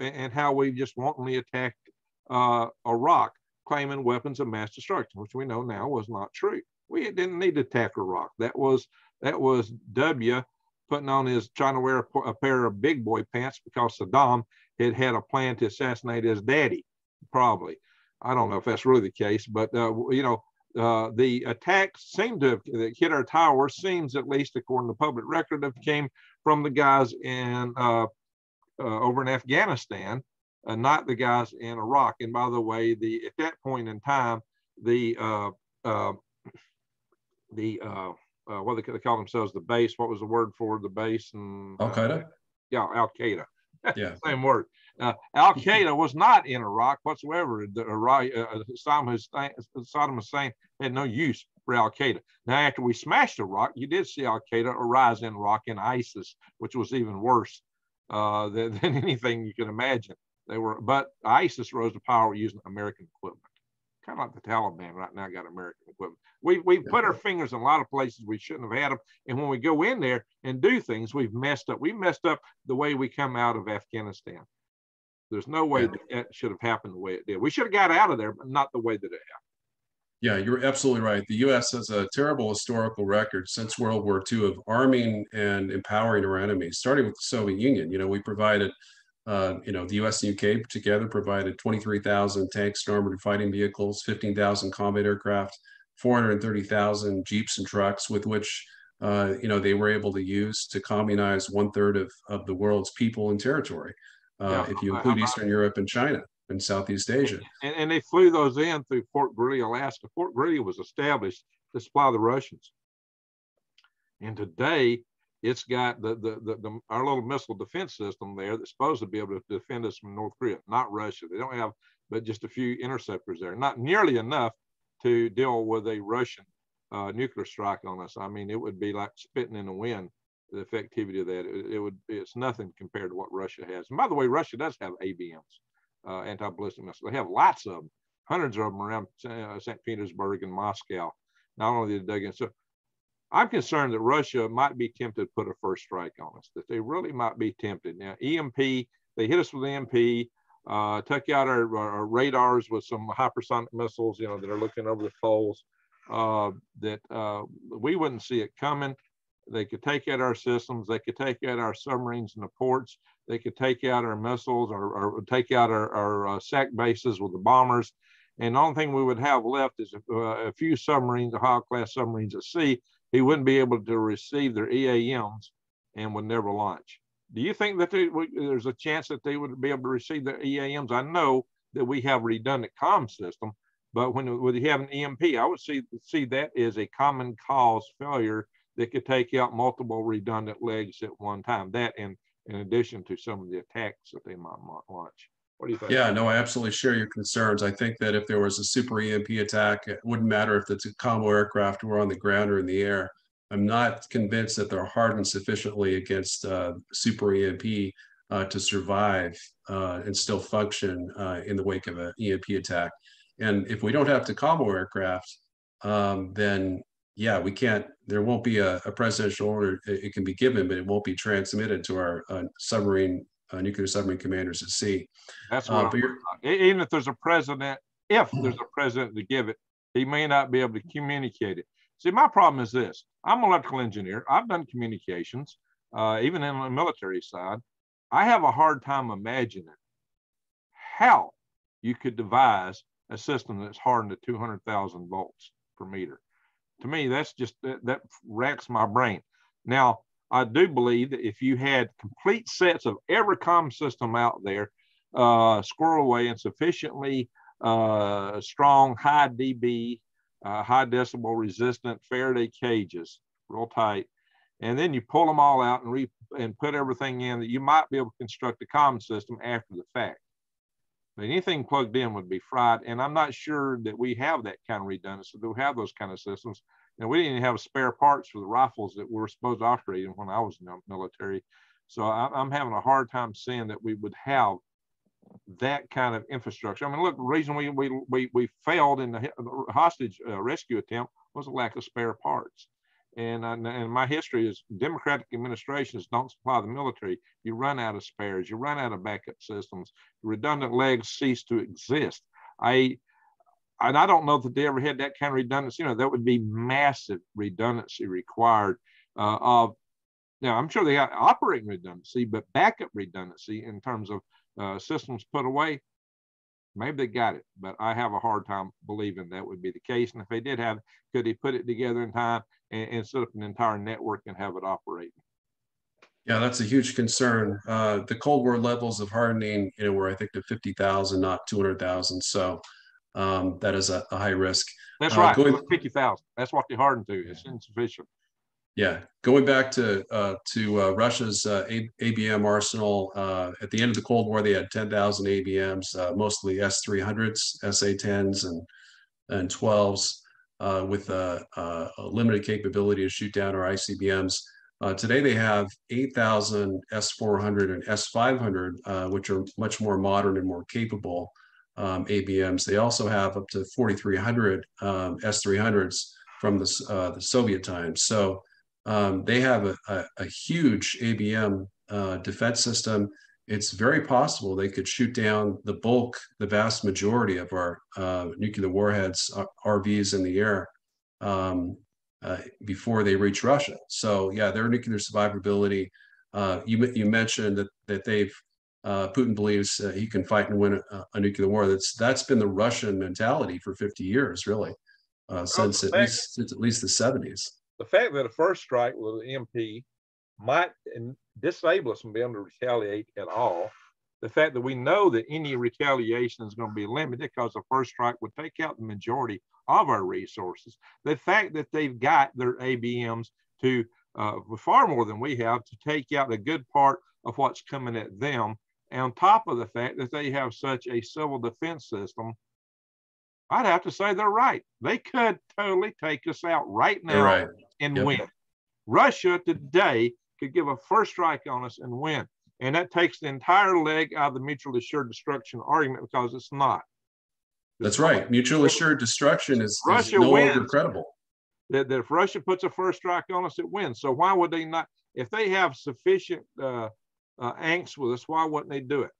we just wantonly attacked Iraq, claiming weapons of mass destruction, which we know now was not true. We didn't need to attack Iraq. That was W putting on trying to wear a pair of big boy pants because Saddam had a plan to assassinate his daddy, probably. I don't know if that's really the case, but you know, the attacks seem to have hit our towers, seems, at least according to public record, that came from the guys in over in Afghanistan, not the guys in Iraq. And by the way, at that point in time, what they call themselves, the base. What was the word for the base? And Al Qaeda. Yeah, Al Qaeda. Yeah, same word. Al Qaeda was not in Iraq whatsoever. Saddam Hussein had no use for Al Qaeda. Now, after we smashed Iraq, you did see Al Qaeda arise in Iraq and ISIS, which was even worse than anything you can imagine. But ISIS rose to power using American equipment. Kind of like the Taliban right now got American equipment. We've put our fingers in a lot of places we shouldn't have had them. And when we go in there and do things, we've messed up. We messed up the way we come out of Afghanistan. There's no way that should have happened the way it did. We should have got out of there, but not the way that it happened. Yeah, you're absolutely right. The U.S. has a terrible historical record since World War II of arming and empowering our enemies, starting with the Soviet Union. You know, we provided the U.S. and U.K. together provided 23,000 tanks and armored fighting vehicles, 15,000 combat aircraft, 430,000 jeeps and trucks, with which they were able to use to communize 1/3 of the world's people and territory, if you include Eastern Europe and China and Southeast Asia. And they flew those in through Fort Greely, Alaska. Fort Greely was established to supply the Russians. And today, it's got our little missile defense system there that's supposed to be able to defend us from North Korea, not Russia. They don't have but just a few interceptors there, not nearly enough to deal with a Russian nuclear strike on us. I mean, it would be like spitting in the wind, the effectivity of that. It's nothing compared to what Russia has. And by the way, Russia does have ABMs. anti-ballistic missiles. They have lots of them, hundreds of them around St. Petersburg and Moscow. Not only did they, so I'm concerned that Russia might be tempted to put a first strike on us, that they really might be tempted. Now, EMP, they hit us with EMP, took out our radars with some hypersonic missiles, that are looking over the poles, that we wouldn't see it coming. They could take out our systems. They could take out our submarines in the ports. They could take out our missiles or take out our SAC bases with the bombers. And the only thing we would have left is a few submarines, Ohio-class submarines at sea. He wouldn't be able to receive their EAMs and would never launch. Do you think that there's a chance that they would be able to receive their EAMs? I know that we have a redundant comm system, but when you have an EMP, I would see that as a common cause failure that could take out multiple redundant legs at one time. That, and in addition to some of the attacks that they might launch. What do you think? Yeah, no, I absolutely share your concerns. I think that if there was a super EMP attack, it wouldn't matter if it's a combo aircraft or on the ground or in the air. I'm not convinced that they're hardened sufficiently against super EMP to survive and still function in the wake of an EMP attack. And if we don't have the combo aircraft, then yeah, we can't, there won't be a presidential order. It can be given, but it won't be transmitted to our nuclear submarine commanders at sea. That's what even if there's a president, to give it, he may not be able to communicate it. See, my problem is this. I'm an electrical engineer. I've done communications, even in the military side. I have a hard time imagining how you could devise a system that's hardened to 200,000 volts per meter. To me, that's just, that racks my brain. Now, I do believe that if you had complete sets of every comm system out there, squirreled away in sufficiently strong, high dB, high decibel resistant Faraday cages, real tight, and then you pull them all out and put everything in, that you might be able to construct a comm system after the fact. But anything plugged in would be fried, and I'm not sure that we have that kind of redundancy, that we have those kind of systems. And we didn't even have spare parts for the rifles that we were supposed to operate in when I was in the military. So I'm having a hard time seeing that we would have that kind of infrastructure. I mean, look, the reason we failed in the hostage rescue attempt was a lack of spare parts. And my history is Democratic administrations don't supply the military. You run out of spares. You run out of backup systems. Redundant legs cease to exist. And I don't know that they ever had that kind of redundancy. That would be massive redundancy required now, I'm sure they got operating redundancy, but backup redundancy in terms of systems put away, maybe they got it, but I have a hard time believing that would be the case. And if they did have it, could they put it together in time and set up an entire network and have it operating? Yeah, that's a huge concern. The Cold War levels of hardening, were I think to 50,000, not 200,000. So that is a high risk. That's right. 50,000. That's what they hardened to. It's insufficient. Yeah, going back to Russia's ABM arsenal. At the end of the Cold War, they had 10,000 ABMs, mostly S-300s, SA-10s, and 12s, with a limited capability to shoot down our ICBMs. Today, they have 8,000 S-400 and S-500, which are much more modern and more capable ABMs. They also have up to 4,300 S-300s from the Soviet times. So they have a huge ABM defense system. It's very possible they could shoot down the vast majority of our nuclear warheads, RVs in the air, before they reach Russia. So yeah, their nuclear survivability. You mentioned that they've Putin believes he can fight and win a nuclear war. That's been the Russian mentality for 50 years, really, since at least the 70s. The fact that a first strike with an EMP might disable us from being able to retaliate at all. The fact that we know that any retaliation is going to be limited because the first strike would take out the majority of our resources. The fact that they've got their ABMs to far more than we have to take out a good part of what's coming at them. And on top of the fact that they have such a civil defense system, I'd have to say they're right. They could totally take us out right now and win. Russia today could give a first strike on us and win. And that takes the entire leg out of the mutually assured destruction argument, because it's not. That's right. Mutually assured destruction is no longer credible. That if Russia puts a first strike on us, it wins. So why would they not? If they have sufficient angst with us, why wouldn't they do it?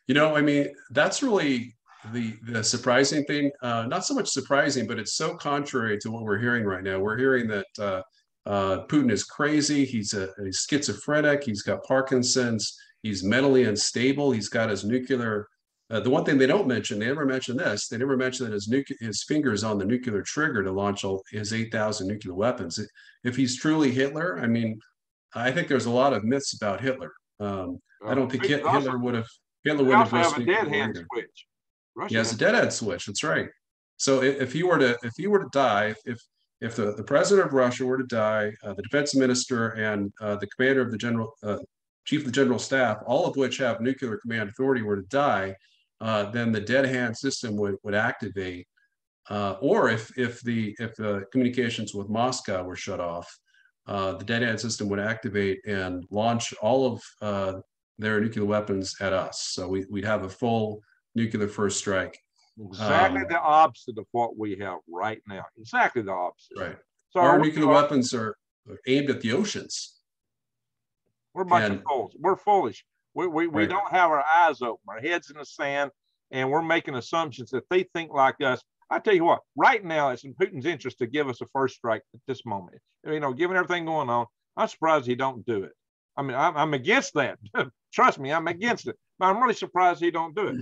You know, I mean, that's really the surprising thing. Not so much surprising, but it's so contrary to what we're hearing right now. We're hearing that Putin is crazy. He's schizophrenic. He's got Parkinson's. He's mentally unstable. He's got his nuclear. The one thing they don't mention, they never mention this. They never mention that his fingers on the nuclear trigger to launch his 8,000 nuclear weapons. If he's truly Hitler, I mean, I think there's a lot of myths about Hitler. I don't think Hitler would have. Hitler would have a dead hand switch. He has a dead hand switch. That's right. So if he were to die, if the president of Russia were to die, the defense minister and the commander of the chief of the general staff, all of which have nuclear command authority, were to die, then the dead hand system would activate. Or if the communications with Moscow were shut off, the dead hand system would activate and launch all of their nuclear weapons at us. So we'd have a full nuclear first strike. Exactly the opposite of what we have right now. Exactly the opposite. Right. So our nuclear weapons are aimed at the oceans. We're a bunch of fools. We're foolish. We don't have our eyes open, our heads in the sand, and we're making assumptions that they think like us. I tell you what, right now it's in Putin's interest to give us a first strike at this moment. You know, given everything going on, I'm surprised he don't do it. I mean, I'm against that. Trust me, I'm against it. But I'm really surprised he don't do it.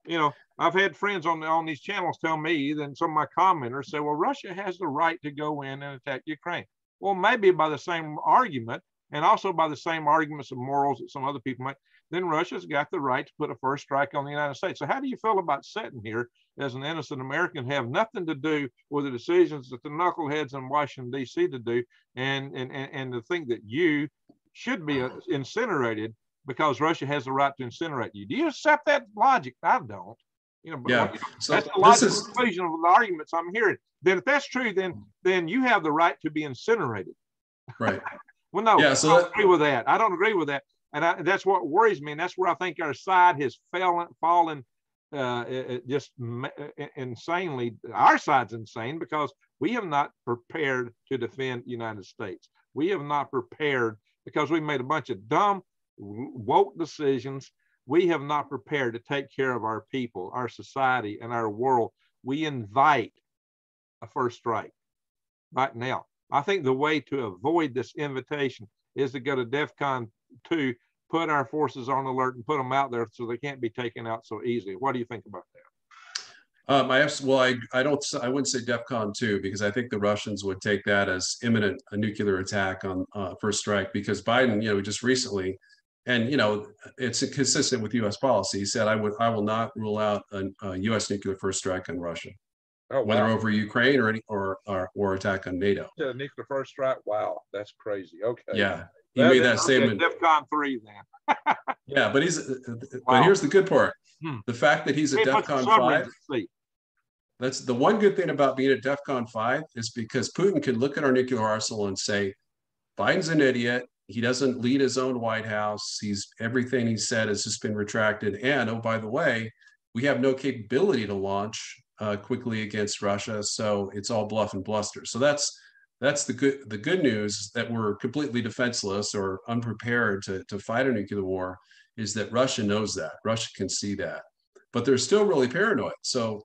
You know, I've had friends on these channels tell me, then some of my commenters say, well, Russia has the right to go in and attack Ukraine. Well, maybe by the same argument, and also by the same arguments of morals that some other people make, then Russia's got the right to put a first strike on the United States. So how do you feel about sitting here as an innocent American, have nothing to do with the decisions that the knuckleheads in Washington, D.C. to do, and to think that you should be incinerated because Russia has the right to incinerate you? Do you accept that logic? I don't. You know, but yeah. So that's the logical conclusion of the arguments I'm hearing. Then if that's true, then you have the right to be incinerated. Right. Well, no, yeah, so I don't agree with that. I don't agree with that. And that's what worries me. And that's where I think our side has fallen just insanely. Our side's insane because we have not prepared to defend the United States. We have not prepared because we made a bunch of dumb, woke decisions. We have not prepared to take care of our people, our society, and our world. We invite a first strike right now. I think the way to avoid this invitation is to go to DEFCON 2, put our forces on alert and put them out there so they can't be taken out so easily. What do you think about that? I wouldn't say DEFCON 2 because I think the Russians would take that as imminent a nuclear attack on first strike, because Biden, just recently, and it's consistent with U.S. policy. He said, I will not rule out a U.S. nuclear first strike on Russia. Oh, wow. Whether over Ukraine or attack on NATO. Yeah, nuclear first strike. Wow, that's crazy. Okay. Yeah, he made that statement. DEFCON 3 then. Yeah, but but here's the good part: the fact that he's at DEFCON 5. That's the one good thing about being at DEFCON 5 is because Putin can look at our nuclear arsenal and say, Biden's an idiot. He doesn't lead his own White House. Everything he said has just been retracted. And oh, by the way, we have no capability to launch quickly against Russia, so it's all bluff and bluster. So that's the good news, that we're completely defenseless or unprepared to fight a nuclear war, is that Russia knows that. Russia can see that, but they're still really paranoid. So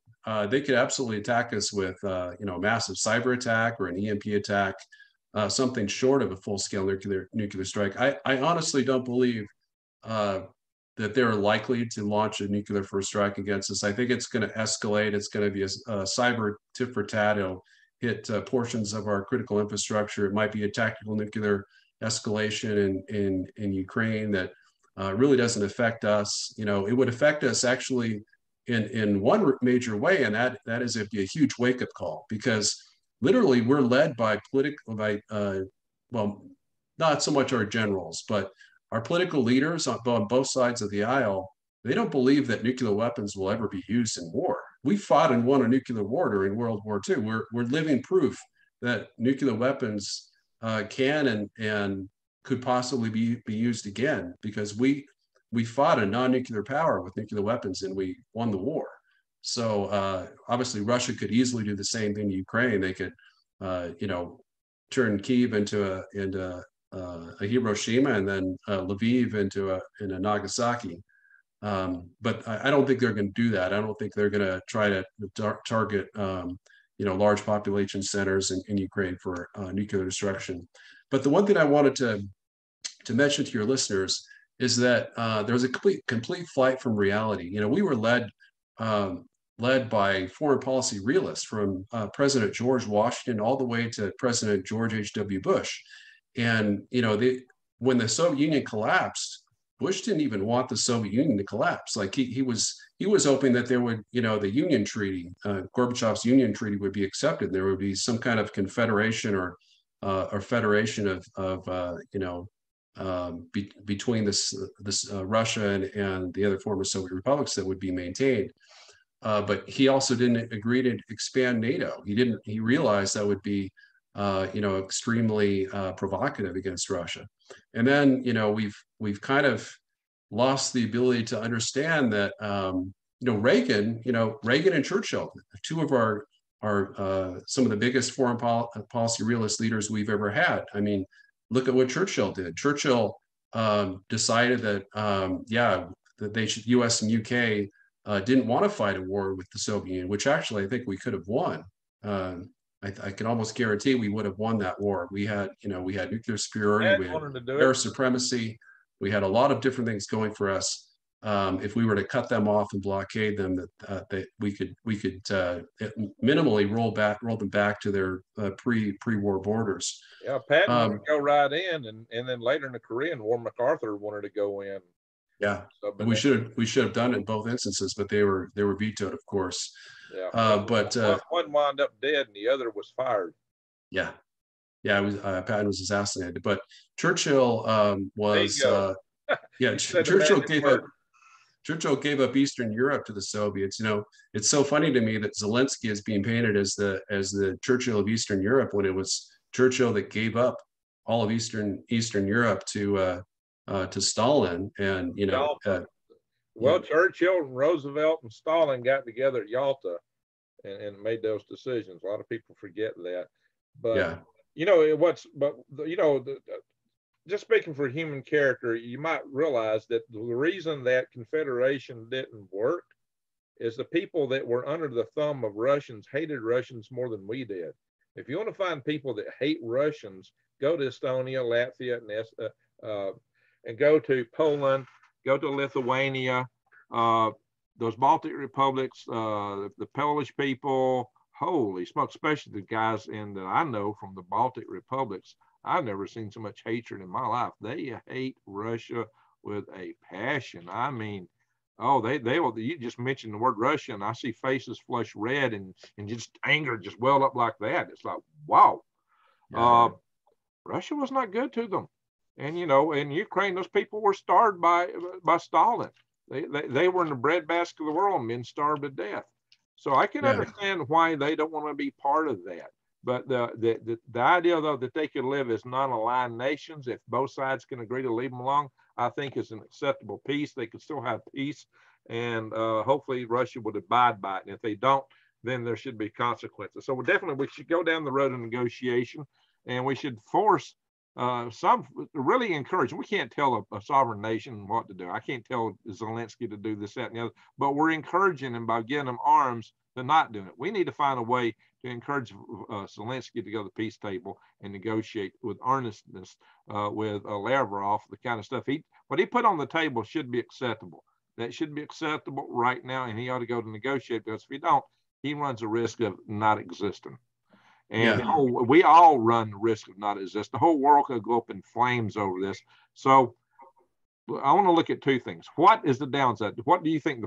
they could absolutely attack us with a massive cyber attack or an EMP attack, something short of a full-scale nuclear strike. I honestly don't believe that they're likely to launch a nuclear first strike against us. I think it's going to escalate. It's going to be a cyber tit for tat. It'll hit portions of our critical infrastructure. It might be a tactical nuclear escalation in Ukraine that really doesn't affect us. It would affect us actually in one major way, and that is it'd be a huge wake-up call, because literally we're led by not so much our generals, but our political leaders on both sides of the aisle. They don't believe that nuclear weapons will ever be used in war. We fought and won a nuclear war during World War II. We're living proof that nuclear weapons can and could possibly be used again, because we fought a non-nuclear power with nuclear weapons and we won the war. So obviously Russia could easily do the same thing to Ukraine. They could, turn Kyiv into a Hiroshima, and then Lviv into a Nagasaki. But I don't think they're going to do that. I don't think they're going to try to target large population centers in Ukraine for nuclear destruction. But the one thing I wanted to mention to your listeners is that there was a complete flight from reality. We were led by foreign policy realists, from President George Washington all the way to President George H.W. Bush. And when the Soviet Union collapsed, Bush didn't even want the Soviet Union to collapse. Like he was hoping that there would, the Union Treaty, Gorbachev's Union Treaty, would be accepted. There would be some kind of confederation or federation of between this Russia and the other former Soviet republics that would be maintained. But he also didn't agree to expand NATO. He realized that would be extremely provocative against Russia. And then we've kind of lost the ability to understand that Reagan and Churchill, two of our some of the biggest foreign policy realist leaders we've ever had. I mean, look at what Churchill did. Churchill decided that that they should, U.S. and U.K. Didn't want to fight a war with the Soviet Union, which actually I think we could have won. I can almost guarantee we would have won that war. We had nuclear superiority, we had air supremacy, we had a lot of different things going for us. If we were to cut them off and blockade them, that we could minimally roll them back to their pre-war borders. Yeah, Patton wanted to go right in, and then later in the Korean War, MacArthur wanted to go in. Yeah, so, we should have done it in both instances, but they were vetoed, of course. Yeah, but one wound up dead and the other was fired. Yeah, it was Patton was assassinated, but Churchill was Churchill gave up Eastern Europe to the Soviets. It's so funny to me that Zelensky is being painted as the Churchill of Eastern Europe, when it was Churchill that gave up all of Eastern Europe to Stalin. And Churchill and Roosevelt and Stalin got together at Yalta and made those decisions. A lot of people forget that, but just speaking for human character, you might realize that the reason that Confederation didn't work is the people that were under the thumb of Russians hated Russians more than we did. If you want to find people that hate Russians, go to Estonia, Latvia, and go to Poland, go to Lithuania, those Baltic republics, the Polish people. Holy smoke, especially the guys that I know from the Baltic republics. I've never seen so much hatred in my life. They hate Russia with a passion. I mean, they will. You just mentioned the word Russia, and I see faces flush red and just anger just welled up like that. It's like, wow. Yeah. Russia was not good to them. And, in Ukraine, those people were starved by Stalin. They were in the breadbasket of the world and being starved to death. So I can understand why they don't want to be part of that. But the idea, though, that they could live as non-aligned nations, if both sides can agree to leave them alone, I think is an acceptable peace. They could still have peace, and hopefully Russia would abide by it. And if they don't, then there should be consequences. So we should go down the road of negotiation, and we should force really encourage. We can't tell a sovereign nation what to do. I can't tell Zelensky to do this, that, and the other, but we're encouraging him by getting them arms to not doing it. We need to find a way to encourage Zelensky to go to the peace table and negotiate with earnestness with Lavrov. The kind of stuff what he put on the table should be acceptable. That should be acceptable right now, and he ought to go to negotiate, because if he don't, he runs a risk of not existing. And we all run the risk of not existing. The whole world could go up in flames over this. So I want to look at two things. What is the downside? What do you think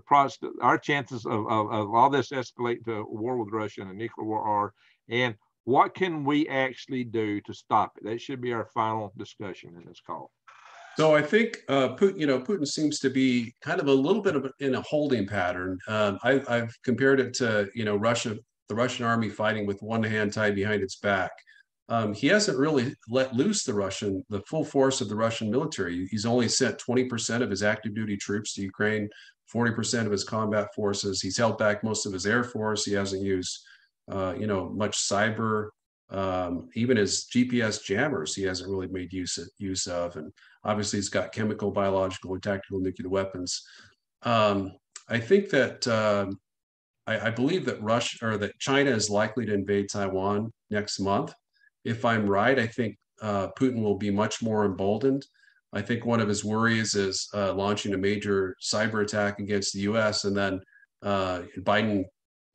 our chances of all this escalating to a war with Russia and a nuclear war are? And what can we actually do to stop it? That should be our final discussion in this call. So I think Putin seems to be kind of a little bit in a holding pattern. I've compared it to Russia, the Russian army fighting with one hand tied behind its back. he hasn't really let loose the full force of the Russian military. He's only sent 20% of his active duty troops to Ukraine, 40% of his combat forces. He's held back most of his air force. He hasn't used, much cyber. Even his GPS jammers, he hasn't really made use of. And obviously, he's got chemical, biological, and tactical nuclear weapons. I think that I believe that that China is likely to invade Taiwan next month. If I'm right, I think Putin will be much more emboldened. I think one of his worries is launching a major cyber attack against the U.S. and then Biden,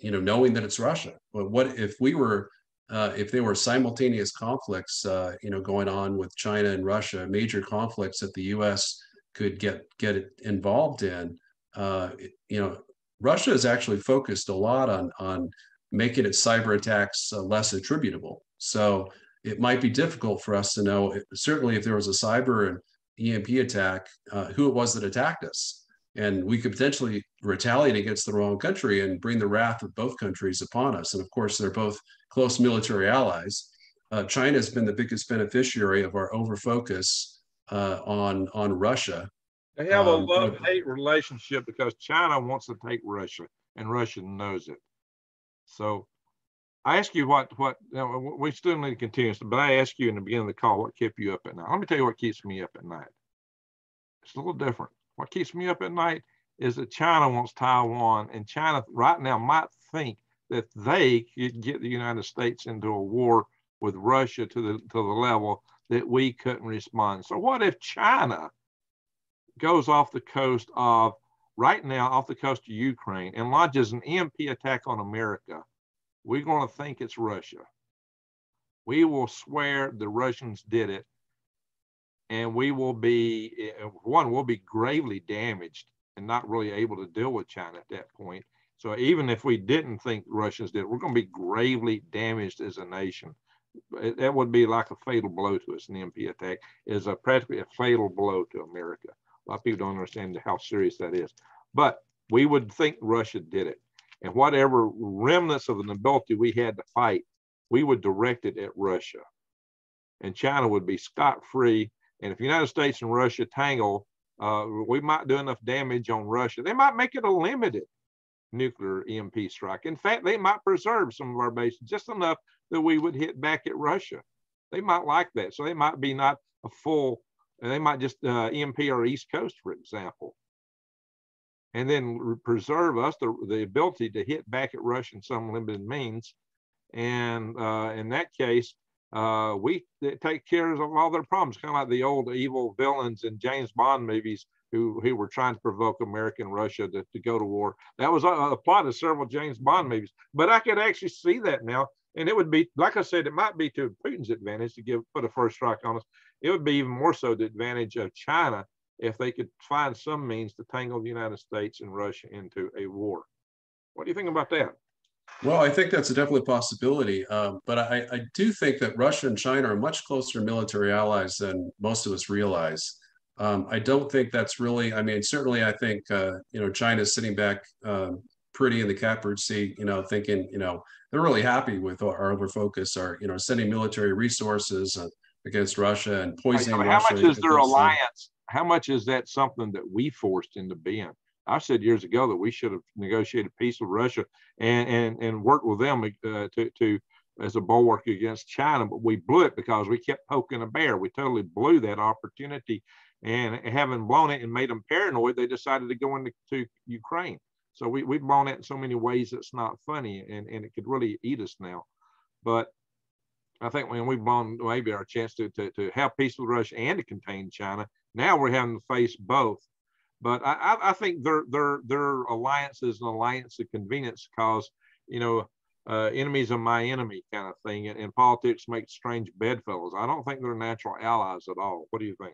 knowing that it's Russia. But what if if there were simultaneous conflicts, going on with China and Russia, major conflicts that the U.S. could get involved in? Russia has actually focused a lot on making its cyber attacks less attributable. So it might be difficult for us to know, certainly if there was a cyber and EMP attack, who it was that attacked us. And we could potentially retaliate against the wrong country and bring the wrath of both countries upon us. And of course, they're both close military allies. China has been the biggest beneficiary of our overfocus on Russia. They have a love-hate relationship because China wants to take Russia, and Russia knows it. So I ask you we still need to continue, but I asked you in the beginning of the call, what kept you up at night? Let me tell you what keeps me up at night. It's a little different. What keeps me up at night is that China wants Taiwan, and China right now might think that they could get the United States into a war with Russia to the level that we couldn't respond. So what if China goes off the coast of Ukraine and launches an EMP attack on America? We're going to think it's Russia. We will swear the Russians did it, and we'll be gravely damaged and not really able to deal with China at that point. So even if we didn't think the Russians did it, we're going to be gravely damaged as a nation. That would be like a fatal blow to us. An EMP attack is practically a fatal blow to America. A lot of people don't understand how serious that is. But we would think Russia did it. And whatever remnants of an ability we had to fight, we would direct it at Russia. And China would be scot-free. And if the United States and Russia tangle, we might do enough damage on Russia. They might make it a limited nuclear EMP strike. In fact, they might preserve some of our bases just enough that we would hit back at Russia. They might like that. So they might be not a full, they might just EMP our East Coast, for example, and then preserve us the ability to hit back at Russia in some limited means. And in that case, we take care of all their problems, kind of like the old evil villains in James Bond movies who were trying to provoke America and Russia to go to war. That was a plot of several James Bond movies. But I could actually see that now. And it would be, like I said, it might be to Putin's advantage to put a first strike on us. It would be even more so the advantage of China if they could find some means to tangle the United States and Russia into a war. What do you think about that? Well, I think that's definitely a possibility. But I do think that Russia and China are much closer military allies than most of us realize. I don't think that's really, certainly I think, China's sitting back pretty in the catbird seat, thinking, they're really happy with our overfocus, sending military resources against Russia and poisoning Russia. How much is their alliance? How much is that something that we forced into being? I said years ago that we should have negotiated peace with Russia and worked with them to as a bulwark against China, but we blew it because we kept poking a bear. We totally blew that opportunity, and having blown it and made them paranoid, they decided to go into Ukraine. So we've blown it in so many ways it's not funny, and it could really eat us now. But I think when we've blown maybe our chance to have peace with Russia and to contain China, now we're having to face both. But I think their alliance is an alliance of convenience because, enemies are my enemy kind of thing. And politics make strange bedfellows. I don't think they're natural allies at all. What do you think?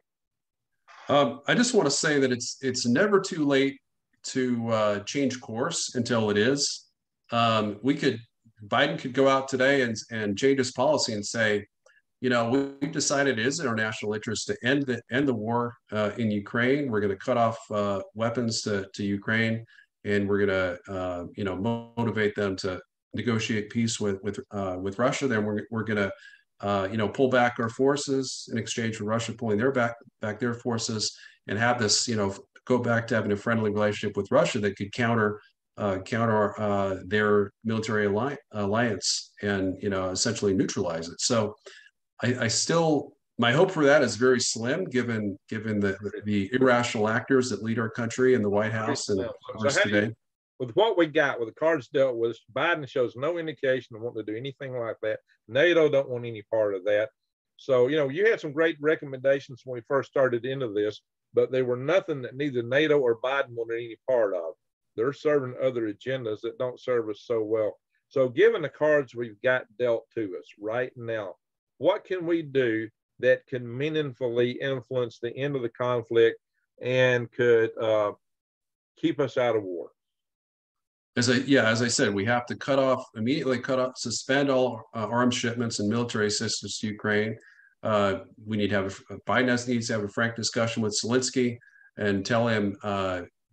I just want to say that it's never too late to change course until it is. Biden could go out today and change his policy and say, we've decided it is in our national interest to end the war in Ukraine. We're going to cut off weapons to Ukraine, and we're going to motivate them to negotiate peace with Russia. Then we're going to pull back our forces in exchange for Russia pulling back their forces, and have this, go back to having a friendly relationship with Russia that could counter their military alliance and essentially neutralize it. So I still, my hope for that is very slim, given the irrational actors that lead our country in the White House and Congress today. With what we got, with the cards dealt with, Biden shows no indication of wanting to do anything like that. NATO don't want any part of that. So, you had some great recommendations when we first started into this, but they were nothing that neither NATO or Biden wanted any part of. They're serving other agendas that don't serve us so well. So given the cards we've got dealt to us right now, what can we do that can meaningfully influence the end of the conflict and could keep us out of war? As I said, we have to immediately suspend all arms shipments and military assistance to Ukraine. We need to Biden needs to have a frank discussion with Zelensky and tell him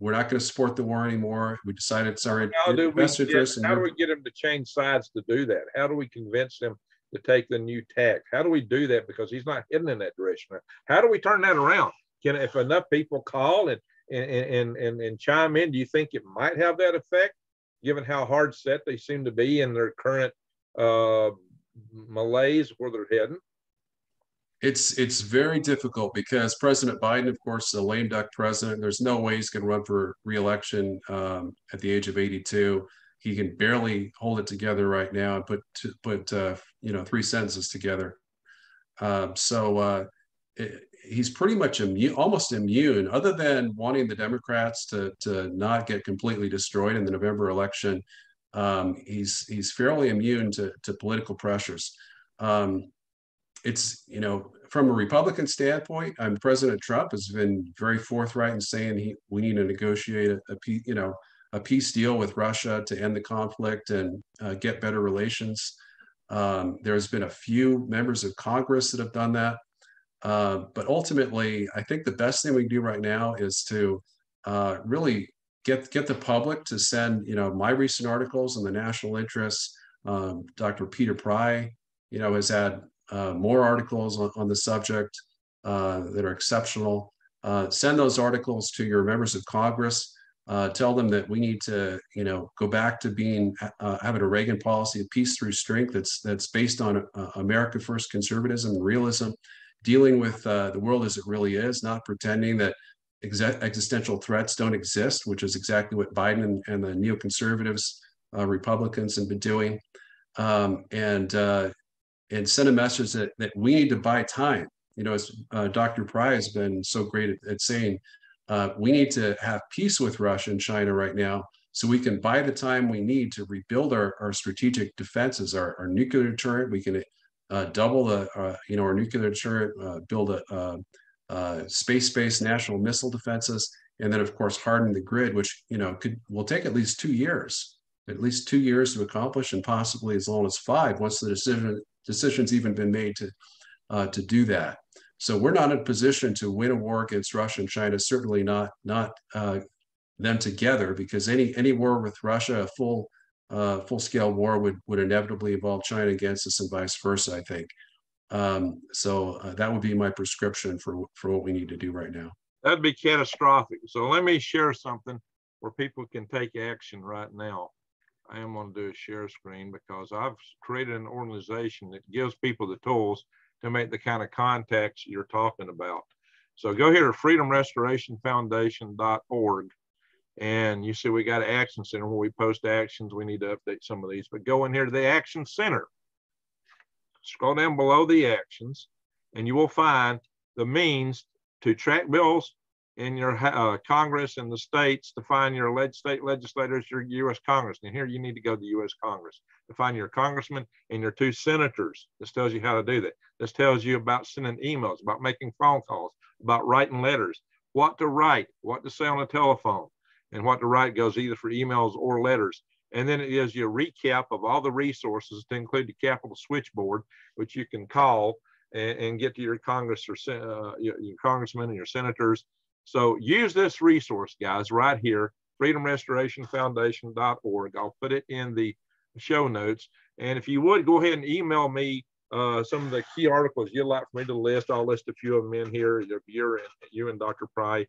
we're not going to support the war anymore. We decided it's our best interest. How do we get him to change sides to do that? How do we convince him to take the new tack? How do we do that? Because he's not heading in that direction. How do we turn that around? If enough people call and chime in, do you think it might have that effect, given how hard set they seem to be in their current malaise where they're heading? It's very difficult because President Biden, of course, is a lame duck president. There's no way he's going to run for re-election at the age of 82. He can barely hold it together right now and put 3 sentences together. He's pretty much almost immune, other than wanting the Democrats to not get completely destroyed in the November election. He's fairly immune to political pressures. It's, from a Republican standpoint, President Trump has been very forthright in saying we need to negotiate a peace deal with Russia to end the conflict and get better relations. There's been a few members of Congress that have done that. But ultimately, I think the best thing we can do right now is to really get the public to send, my recent articles on the national interests. Dr. Peter Pyne, has had more articles on the subject that are exceptional. Send those articles to your members of Congress. Tell them that we need to, go back to having a Reagan policy of peace through strength that's based on America First conservatism and realism, dealing with the world as it really is, not pretending that existential threats don't exist, which is exactly what Biden and the neoconservatives, Republicans have been doing. And send a message that we need to buy time. As Dr. Pyne has been so great at saying, we need to have peace with Russia and China right now so we can buy the time we need to rebuild our strategic defenses, our nuclear deterrent. We can double our nuclear deterrent, build a space-based national missile defenses, and then, of course, harden the grid, which will take at least 2 years. At least 2 years to accomplish, and possibly as long as 5 once the decision's even been made to do that. So we're not in a position to win a war against Russia and China. Certainly not them together, because any war with Russia, a full-scale war, would inevitably involve China against us and vice versa, I think. So that would be my prescription for what we need to do right now. That'd be catastrophic. So let me share something where people can take action right now. I am going to do a share screen because I've created an organization that gives people the tools to make the kind of contacts you're talking about. So go here to freedomrestorationfoundation.org, and you see we got an action center where we post actions. We need to update some of these, but go in here to the action center. Scroll down below the actions, and you will find the means to track bills in your Congress and the states, to find your state legislators, your U.S. Congress. And here you need to go to the U.S. Congress to find your congressman and your 2 senators. This tells you how to do that. This tells you about sending emails, about making phone calls, about writing letters, what to write, what to say on the telephone, and what to write goes either for emails or letters. And then it gives you a recap of all the resources, to include the Capitol switchboard, which you can call and get to your Congress or your congressmen and your senators. So use this resource, guys, right here, freedomrestorationfoundation.org. I'll put it in the show notes. And if you would, go ahead and email me some of the key articles you'd like for me to list. I'll list a few of them in here. You and Dr. Pyne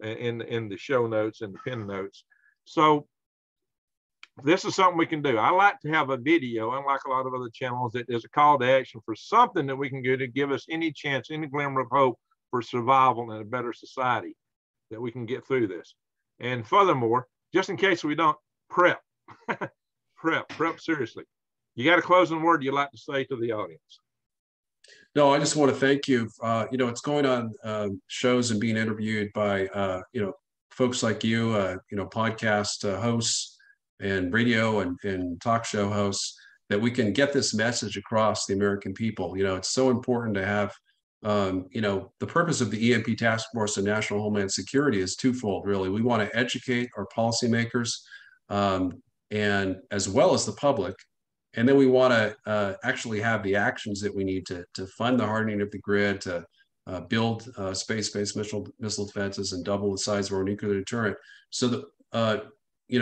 in the show notes and the pin notes. So this is something we can do. I like to have a video, unlike a lot of other channels, that is a call to action for something that we can do to give us any chance, any glimmer of hope for survival in a better society, that we can get through this. And furthermore, just in case we don't, prep. prep seriously. You got a closing word you'd like to say to the audience? No, I just want to thank you. It's going on shows and being interviewed by, folks like you, podcast hosts and radio and talk show hosts, that we can get this message across the American people. It's so important to have, the purpose of the EMP Task Force and National Homeland Security is twofold, really. We want to educate our policymakers and as well as the public. And then we want to actually have the actions that we need to fund the hardening of the grid, to build space-based missile defenses and double the size of our nuclear deterrent, so that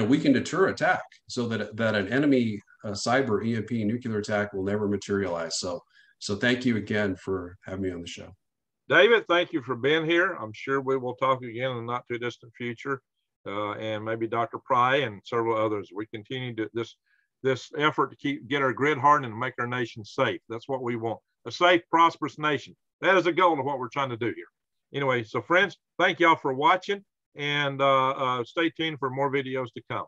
we can deter attack, so that an enemy cyber EMP nuclear attack will never materialize. So thank you again for having me on the show. David, thank you for being here. I'm sure we will talk again in the not too distant future, and maybe Dr. Pyne and several others. We continue to this effort to get our grid hardened and make our nation safe. That's what we want. A safe, prosperous nation. That is the goal of what we're trying to do here. Anyway, so friends, thank y'all for watching, and stay tuned for more videos to come.